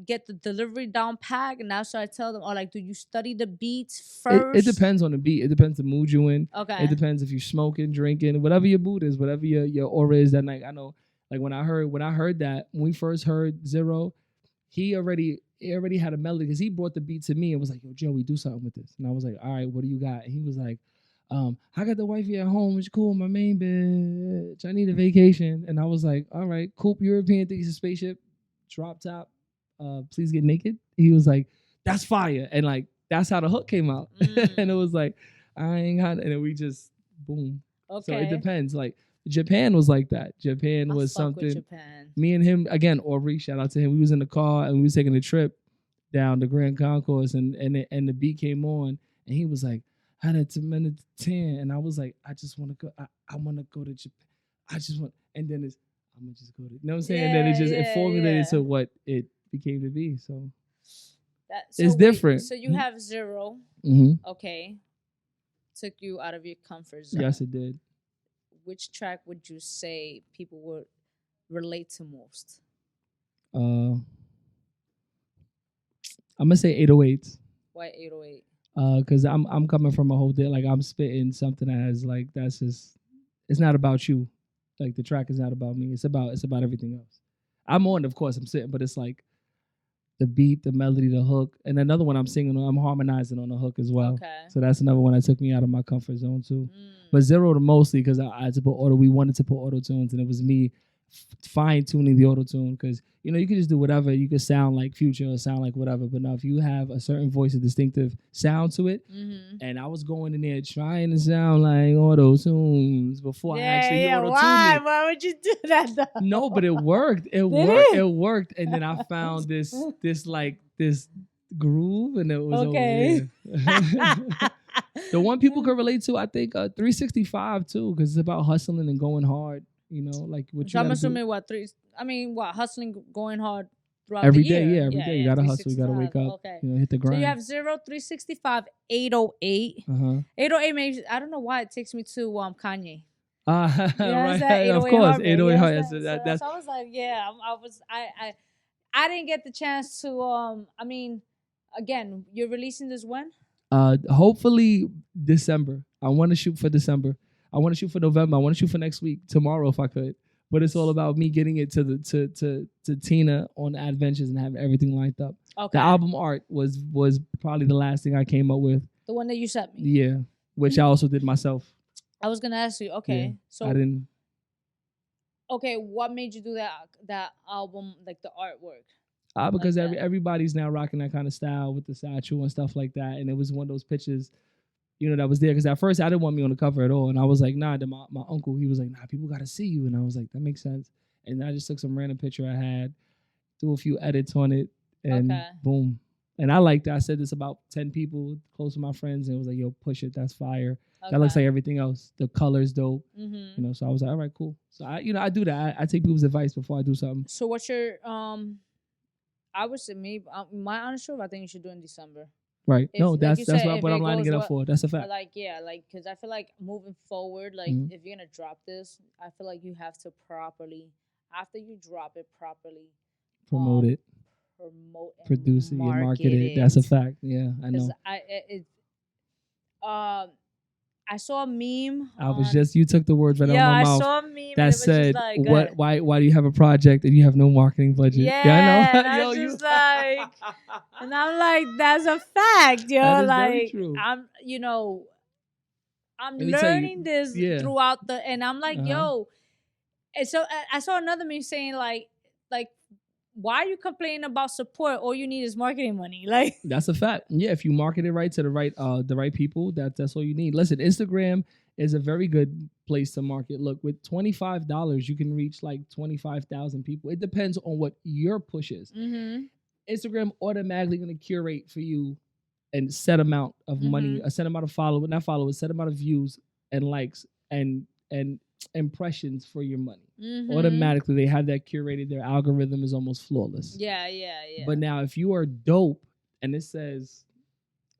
get the delivery down pat? And that's what I tell them. Or, like, do you study the beats first? It depends on the beat. It depends the mood you in. Okay. It depends if you're smoking, drinking, whatever your mood is, whatever your aura is that night. I know, like, when I heard that, when we first heard Zero, he already had a melody because he brought the beat to me and was like, yo, Joey, do something with this. And I was like, all right, what do you got? And he was like, I got the wifey at home. It's cool. My main bitch. I need a vacation. And I was like, all right, Coupe European thinks it's a spaceship, drop top. Please get naked. He was like, that's fire. And like, that's how the hook came out. And it was like, I ain't got it. And then we just, boom. Okay. So it depends. Like, Japan was like that. Japan was something. Japan. Me and him, again, Aubrey, shout out to him. We was in the car and we was taking a trip down the Grand Concourse and the beat came on and he was like, I had a minute 10. And I was like, I just want to go. I want to go to Japan. I just want, and then I'm going to just go to, you know what I'm saying? Yeah, and then it formulated to what it became to be. So, it's different. So you have Zero. Okay. Took you out of your comfort zone. Yes, it did. Which track would you say people would relate to most? I'm gonna say 808s. Why 808? Because I'm coming from a whole day, like I'm spitting something that has like that's just it's not about you. Like the track is not about me. It's about everything else. I'm on, of course, I'm sitting, but it's like the beat, the melody, the hook, and another one I'm singing on. I'm harmonizing on the hook as well. Okay. So that's another one that took me out of my comfort zone too. But Zero to mostly because I had to put auto. We wanted to put auto tunes, and it was me fine tuning the auto tune because you know you can just do whatever. You can sound like Future or sound like whatever. But now if you have a certain voice, a distinctive sound to it, and I was going in there trying to sound like auto tunes before I actually auto tuned. Why would you do that though? No, but it worked. It worked. And then I found this groove, and it was okay. The one people could relate to, I think, 365 too, because it's about hustling and going hard. You know, like what you. I'm assuming hustling, going hard throughout every the year. Day. Yeah, every day you gotta hustle, you gotta wake up. Okay. You know, hit the grind. So you have 0, 365, 808. 808 makes, I don't know why it takes me to Kanye. Right, of course, 808 Heart. So I was like, yeah, I didn't get the chance to. I mean, again, you're releasing this when? Hopefully December. I want to shoot for December. I want to shoot for November. I want to shoot for next week, tomorrow if I could. But it's all about me getting it to Tina on Adventures and having everything lined up. Okay. The album art was probably the last thing I came up with. The one that you sent me. Yeah, which I also did myself. I was gonna ask you. Okay, yeah, so I didn't. Okay, what made you do that album, like the artwork? Because everybody's now rocking that kind of style with the satchel and stuff like that, and it was one of those pictures, you know, that was there. Because at first I didn't want me on the cover at all, and I was like, nah. Then my uncle, he was like, nah, people gotta see you, and I was like, that makes sense. And I just took some random picture I had, threw a few edits on it, and boom. And I liked it. I said this about 10 people close to my friends, and it was like, yo, push it. That's fire. Okay. That looks like everything else. The color's dope. You know, so I was like, all right, cool. So I do that. I take people's advice before I do something. So what's your I would say maybe my honest truth, I think you should do it in December. Right. No, that's what I'm lining it up for. That's a fact. Because I feel like moving forward, like if you're gonna drop this, I feel like you have to properly, after you drop it properly, promote it, produce it, market it. That's a fact. Yeah, I know. I saw a meme. You took the words right out of my mouth. I saw a meme that said, "What? Why do you have a project and you have no marketing budget?" Yeah, I know. And I was just like, and I'm like, that's a fact, yo. That is like, very true. I'm learning this throughout and I'm like, yo. And so I saw another meme saying like. Why are you complaining about support? All you need is marketing money. Like that's a fact. Yeah, if you market it right to the right people, that's all you need. Listen, Instagram is a very good place to market. Look, with $25, you can reach like 25,000 people. It depends on what your push is. Instagram automatically going to curate for you a set amount of money, a set amount of followers, set amount of views and likes and impressions for your money. Automatically they have that curated. Their algorithm is almost flawless. Yeah. But now if you are dope and it says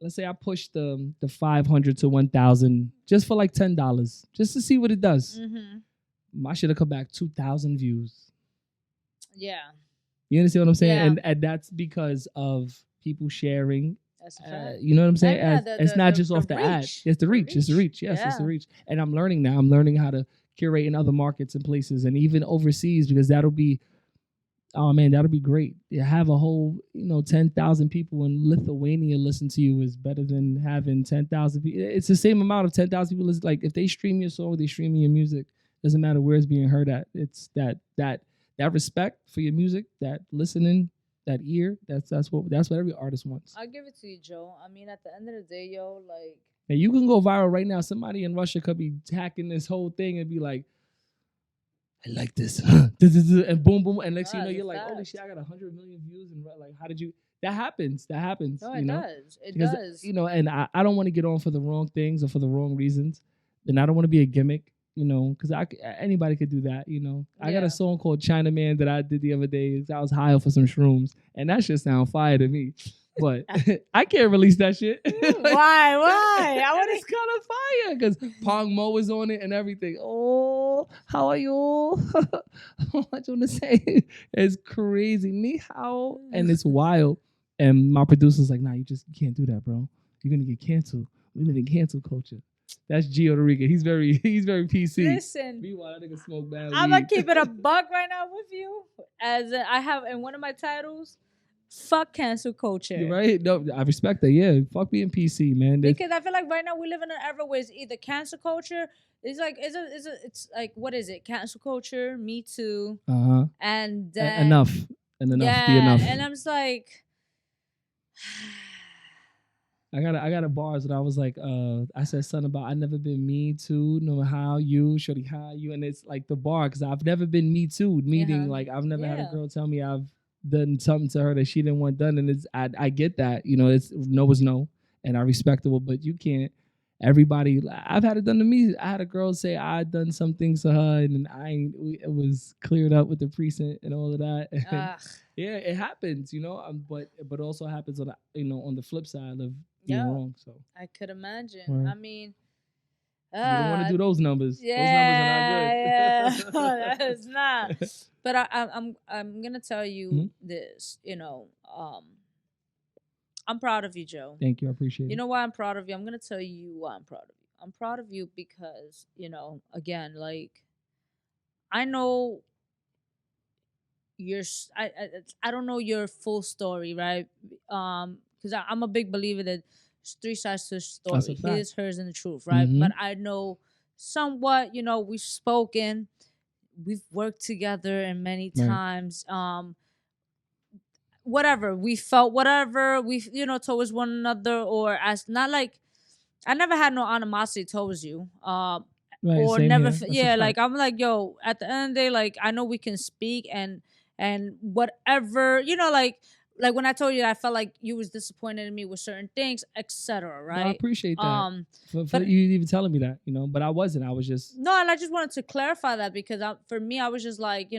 let's say I push the 500 to 1,000 just for like $10, just to see what it does. My shit will come back 2,000 views. Yeah. You understand what I'm saying? Yeah. And that's because of people sharing. That's a fact. You know what I'm saying? Yeah, It's not just off the ad. It's the reach. It's the reach. Yes, it's the reach. And I'm learning now. I'm learning how to curate in other markets and places and even overseas, because that'll be, oh man, that'll be great. You have a whole, 10,000 people in Lithuania listen to you is better than having 10,000 people. It's the same amount of 10,000 people. Like if they stream your song, they stream your music. Doesn't matter where it's being heard at. It's that respect for your music, that listening, that ear. That's what every artist wants. I'll give it to you, Joe. I mean, at the end of the day, yo, like. And you can go viral right now. Somebody in Russia could be hacking this whole thing and be like, I like this. And boom, boom. And next thing you know, you're like, holy shit, I got 100 million views. And like, how did you? That happens. No, it does. It because, does. And I don't want to get on for the wrong things or for the wrong reasons. And I don't want to be a gimmick, because anybody could do that, I got a song called Chinaman that I did the other day. I was high off of some shrooms. And that shit sound fire to me. But I can't release that shit. Why? I want it's kind of fire because Pong Mo is on it and everything. Oh, how are you? What you want to say? It's crazy. Ni hao. And it's wild. And my producer's like, nah, you can't do that, bro. You're gonna get canceled. We live in cancel culture. That's Gio Rica. He's very PC. Listen, meanwhile, that nigga smoke bad I'm weed. gonna keep it a buck right now with you, as I have in one of my titles. Fuck cancel culture. You're right. No, I respect that. Yeah, fuck being PC, man. Because I feel like right now we live in an era where it's either cancel culture. It's like what is it? Cancel culture, Me Too, and then enough and enough. Yeah, be enough. and I'm just like, I got a bars that I was like, I said something about I never been Me Too, no how you, shorty how you, and it's like the bar because I've never been Me Too, meaning like I've never had a girl tell me I've done something to her that she didn't want done, and it's I get that, it's no is no, and I respect it, but you can't. Everybody, I've had it done to me. I had a girl say I'd done some things to her, and it was cleared up with the precinct and all of that. Yeah, it happens, but also happens on on the flip side of being wrong. So I could imagine. Right. I mean, you don't want to do those numbers. Yeah, those numbers are not good. that is not. But I'm gonna tell you this. I'm proud of you, Joe. Thank you. I appreciate it. You know why I'm proud of you? I'm going to tell you why I'm proud of you. I'm proud of you because, again, like, I know I don't know your full story, right? Because I'm a big believer that there's three sides to the story. His, hers, and the truth, right? But I know somewhat, we've spoken, we've worked together and many times. Whatever we felt, whatever we towards one another, or as not like I never had no animosity towards you, or never. Like I'm like, yo, at the end of the day, like I know we can speak and whatever, like when I told you that I felt like you was disappointed in me with certain things, etc. Right? No, I appreciate that. For you even telling me that, but I wasn't. I was just no, and I just wanted to clarify that because for me, I was just like,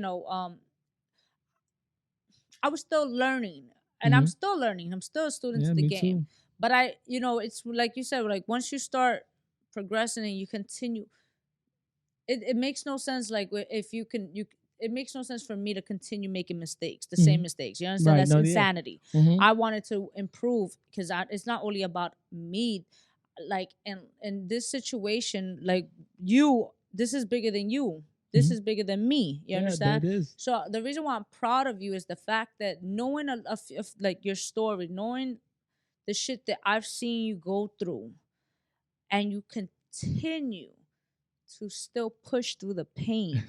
I was still learning, and I'm still learning. I'm still a student to the game. Too. But it's like you said, like once you start progressing and you continue, it makes no sense. Like if it makes no sense for me to continue making mistakes, the same mistakes. You understand? Right. That's insanity. Yeah. I wanted to improve because it's not only about me. Like in this situation, like this is bigger than you. This is bigger than me. You understand? It is. So the reason why I'm proud of you is the fact that knowing like your story, knowing the shit that I've seen you go through, and you continue to still push through the pain.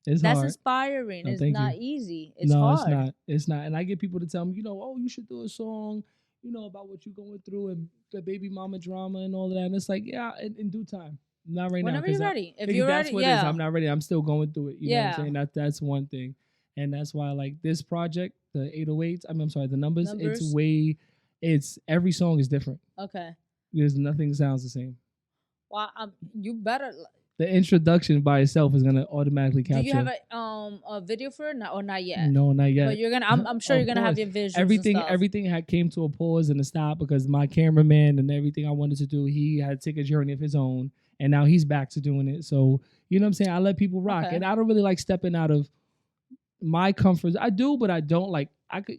That's hard. Inspiring. It's not easy. It's hard. It's not. It's not. And I get people to tell me, oh, you should do a song, about what you're going through and the baby mama drama and all of that. And it's like, yeah, in due time. Not right Whenever now. You're ready. If you're ready, it is. I'm not ready. I'm still going through it. You know what I'm saying? That's one thing. And that's why like this project, the 808s, I'm sorry, the numbers. It's every song is different. Okay. Nothing sounds the same. Well, you better, The introduction by itself is gonna automatically capture. Do you have a video for it or not yet? No, not yet. But you're gonna. I'm sure you're gonna have your visuals. Everything had came to a pause and a stop because my cameraman and everything I wanted to do, he had to take a journey of his own, and now he's back to doing it. So you know what I'm saying. I let people rock, and I don't really like stepping out of my comforts. I do, but I don't like. I could,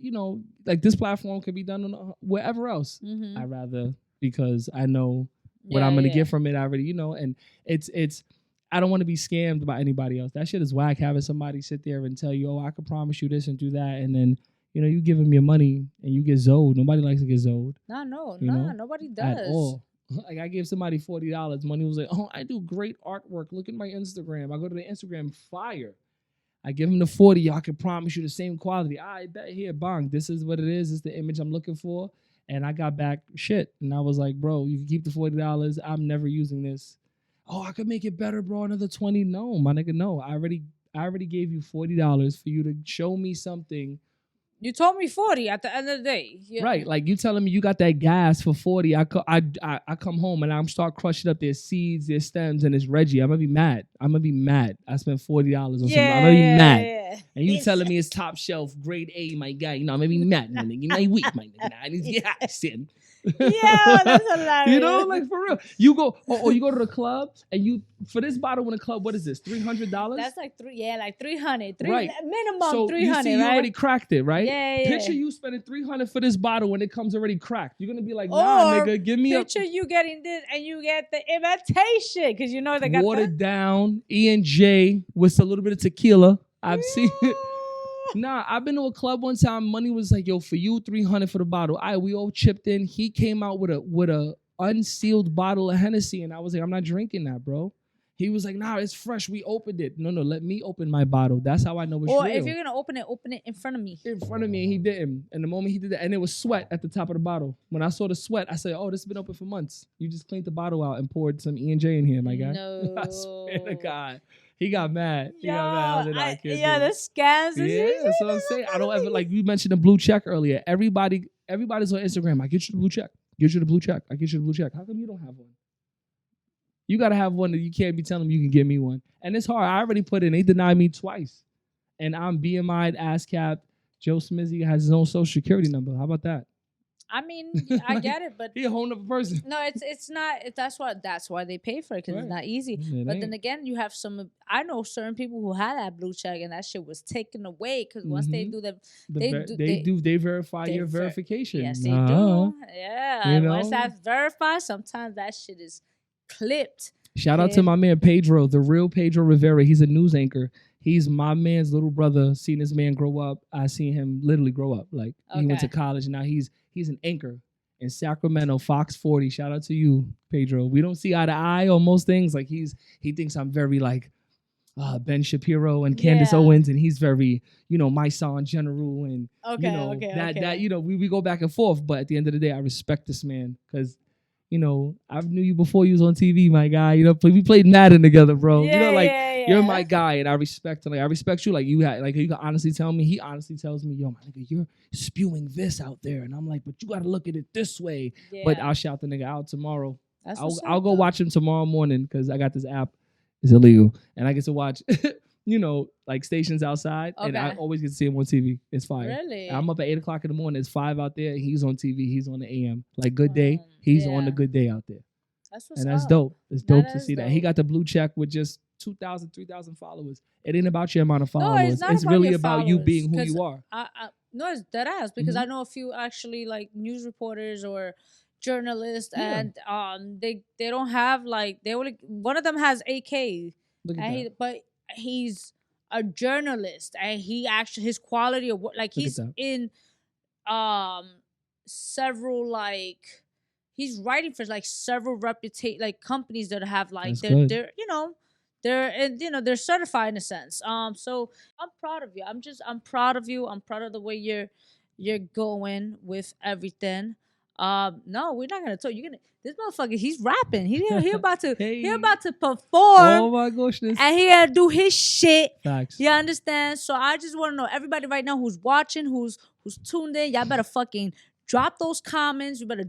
like this platform could be done on wherever else. Mm-hmm. I rather because I know what I'm gonna get from it already. And it's. I don't want to be scammed by anybody else. That shit is whack. Having somebody sit there and tell you, "Oh, I can promise you this and do that," and then you give them your money and you get zoed. Nobody likes to get zoed. Nobody does at all. Like I gave somebody $40. Money was like, "Oh, I do great artwork. Look at my Instagram. I go to the Instagram fire. I give them the 40. I can promise you the same quality. I bet here, bang. This is what it is. It's the image I'm looking for." And I got back shit, and I was like, "Bro, you can keep the $40. I'm never using this." Oh, I could make it better, bro. Another 20. No, my nigga, no. I already gave you $40 for you to show me something. You told me 40 at the end of the day. Yeah. Right, like you telling me you got that gas for 40. I come home and I'm start crushing up their seeds, their stems, and it's Reggie. I'm gonna be mad. I spent $40 on something. I'm gonna be mad. Yeah. And you telling me it's top shelf, grade A, my guy. I'm gonna be mad, my nigga. My weak, my nigga. I need to get hot, sin. Yeah, that's hilarious. Like for real. You go or you go to the club and you for this bottle in the club, what is this? $300? That's like like 300. Right. Minimum so 300. You see, you already cracked it, right? Yeah. Picture you spending $300 for this bottle when it comes already cracked. You're gonna be like, nah, nigga, give me picture you getting this and you get the imitation because they got watered down E&J with a little bit of tequila. I've seen it. Nah, I've been to a club one time. Money was like, yo, for you, $300 for the bottle. We all chipped in. He came out with a unsealed bottle of Hennessy, and I was like, I'm not drinking that, bro. He was like, nah, it's fresh. We opened it. No, let me open my bottle. That's how I know it's real. Or if you're gonna open it in front of me. In front of me, and he didn't. And the moment he did that, and it was sweat at the top of the bottle. When I saw the sweat, I said, oh, this has been open for months. You just cleaned the bottle out and poured some E&J in here, my guy. No. I swear to God. He got mad. The scams. Yeah, that's what I'm saying. I don't ever, like you mentioned the blue check earlier. Everybody's on Instagram. I get you the blue check. Get you the blue check. I get you the blue check. How come you don't have one? You got to have one that you can't be telling them you can give me one. And it's hard. I already put in. They denied me twice. And I'm BMI'd, ASCAP. Joe Smizzy has his own social security number. How about that? I mean, I get it, but he a whole nother person. No, it's not. That's why they pay for it because it's not easy. But then again, you have some. I know certain people who had that blue check and that shit was taken away because once they do they verify your verification. Yes, they do. Yeah, once that's verified, sometimes that shit is clipped. Shout out to my man Pedro, the real Pedro Rivera. He's a news anchor. He's my man's little brother. Seen this man grow up. I seen him literally grow up. Like he went to college and now he's an anchor in Sacramento, Fox 40. Shout out to you, Pedro. We don't see eye to eye on most things. Like he thinks I'm very like Ben Shapiro and Candace Owens, and he's very, my son General and that we go back and forth. But at the end of the day, I respect this man because I knew you before you was on TV, my guy. We played Madden together, bro. You're my guy, and I respect him. Like I respect you. Like you can honestly tell me. He honestly tells me, yo, my nigga, you're spewing this out there, and I'm like, but you got to look at it this way. Yeah. But I'll shout the nigga out tomorrow. I'll go watch him tomorrow morning because I got this app. It's illegal, and I get to watch. Like stations outside, and I always get to see him on TV. It's fire. Really? I'm up at 8 o'clock in the morning. It's 5 out there. He's on TV. He's on the AM. Like Good Day. He's on the Good Day out there. That's dope. It's dope to see that. He got the blue check with just 2,000, 3,000 followers. It ain't about your amount of followers. No, it's really about you being who you are. No, it's dead ass because I know a few actually like news reporters or journalists, and they don't have like one of them has AK, but he's a journalist and he actually his quality of work, like he's in several like he's writing for like several companies that have like they're they're certified in a sense. So I'm proud of you. I'm proud of you. I'm proud of the way you're going with everything. No, we're not gonna talk. This motherfucker, he's rapping. He about to he about to perform. Oh my gosh, and he gotta do his shit. Facts. You understand? So I just want to know everybody right now who's watching, who's tuned in. Y'all better fucking drop those comments. You better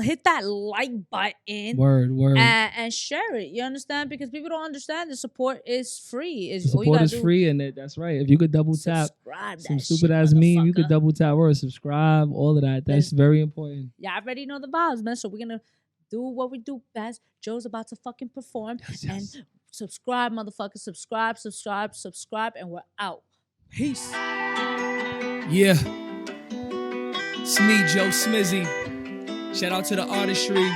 hit that like button. Word. And share it. You understand? Because people don't understand the support is free. The support is free, and that's right. If you could double tap some stupid ass meme, you could double tap or subscribe, all of that. That's very important. Yeah, I already know the vibes, man. So we're gonna do what we do best. Joe's about to fucking perform. Yes. And subscribe, motherfucker. Subscribe, and we're out. Peace. Yeah. It's me, Joe Smizzy. Shout out to the Artistry.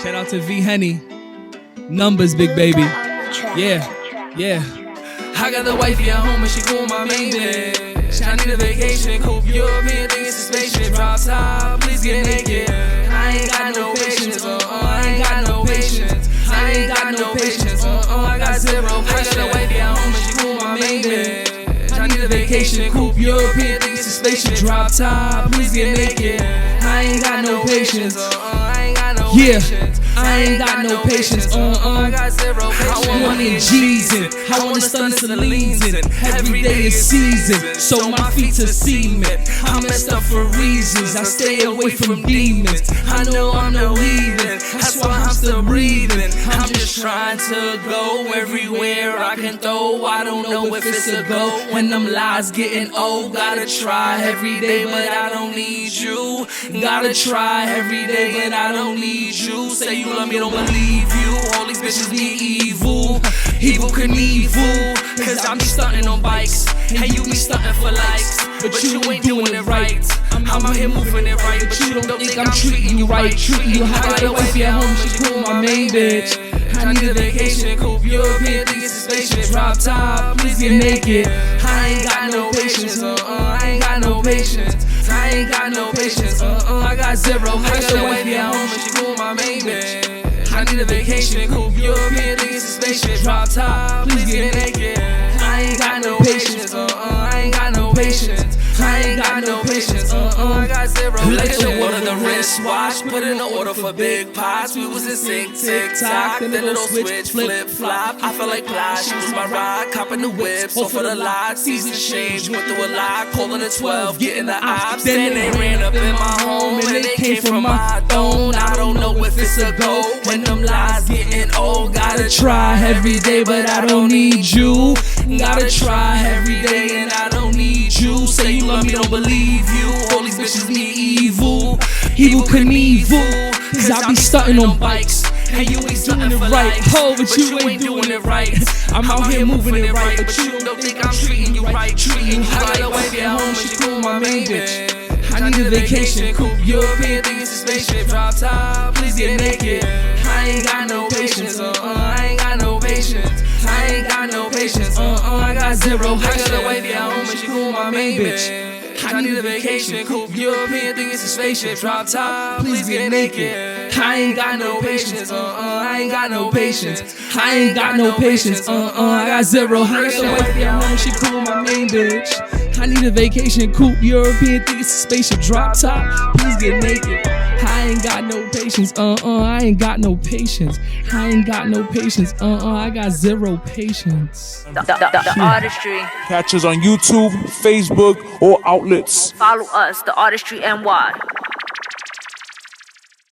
Shout out to V-henny. Numbers, big baby. Yeah. I got the wifey at home and she cool my main bitch. I need a vacation, coupe European, think it's a spaceship. Drop top, please get naked. I ain't got no patience, I ain't got no patience. I ain't got no patience, I got zero patience. I got the wifey at home and she cool my main bitch. I need a vacation, coupe European, think it's a spaceship. Drop top, please get naked. I ain't got no patience, I ain't got no patience. I ain't got no patience, I got zero patience. I want money and G's in, I want the sun and Celine's in. Every day is season, so my feet are cement. I messed up for reasons, I stay away from demons. I know I'm no heathen, that's why I'm still breathing. I'm just trying to go everywhere I can throw. I don't know if it's a go when them lies getting old. Gotta try every day, but I don't need you. Gotta try every day, but I don't need you. Say you love me, don't believe you. All these bitches be evil, evil Knievel. Cause I be stunting on bikes, and you be stunting for likes. But you ain't doing it right. I'm out here moving it right, but you don't think I'm treating you right. Treating you how I wifey at home, she cool my main bitch. I need a vacation, coupe European, think it's a spaceship. Drop top, please get naked. I ain't got no patience, I ain't got no patience. I ain't got no patience, I got zero. I got a wifey at home and she cool my main bitch. I need a vacation, coupe European, think it's a spaceship. Drop top, please get naked. I ain't got no patience, I ain't got no patience. I ain't got no patience, I got zero. Let the order the wristwatch, put in the order for big pots. We was in sync, tick tock, then it'll switch, flip flop. I felt like Fly, she was my ride, copping the whip, so for the lot. Season change, went through a lot, calling a 12, getting the ops. Then they ran up in my home and they came from my throne. I don't know if it's a go when them lies getting old. Gotta try every day, but I don't need you. Gotta try every day and I don't need you. Say you love me, don't believe you. All these bitches be evil, evil Knievel. Cause I be stunting on bikes, and you ain't doing it right. Oh, but you ain't doing it right. I'm out here moving it right, but you don't think I'm treating you right. Treating you right. I got a wifey at home and she cool my main bitch. I need a vacation, coupe European, think it's a spaceship. Drop top, please get naked. I ain't got no patience, I ain't got no patience. I ain't got no patience, I got zero. I got a wifey at home and she cool my main bitch. I need a vacation, coupe European, think it's a spaceship. Drop top, please get naked. I ain't got no patience, I ain't got no patience. I ain't got no patience, I got zero. I got a wifey at home, she cool my main bitch. I need a vacation, coupe European, think it's a spaceship. Drop top, please get naked. I ain't got no patience, I ain't got no patience. I ain't got no patience, I got zero patience. The Artistry. Catch us on YouTube, Facebook, or outlets. Follow us, the Artistry NY.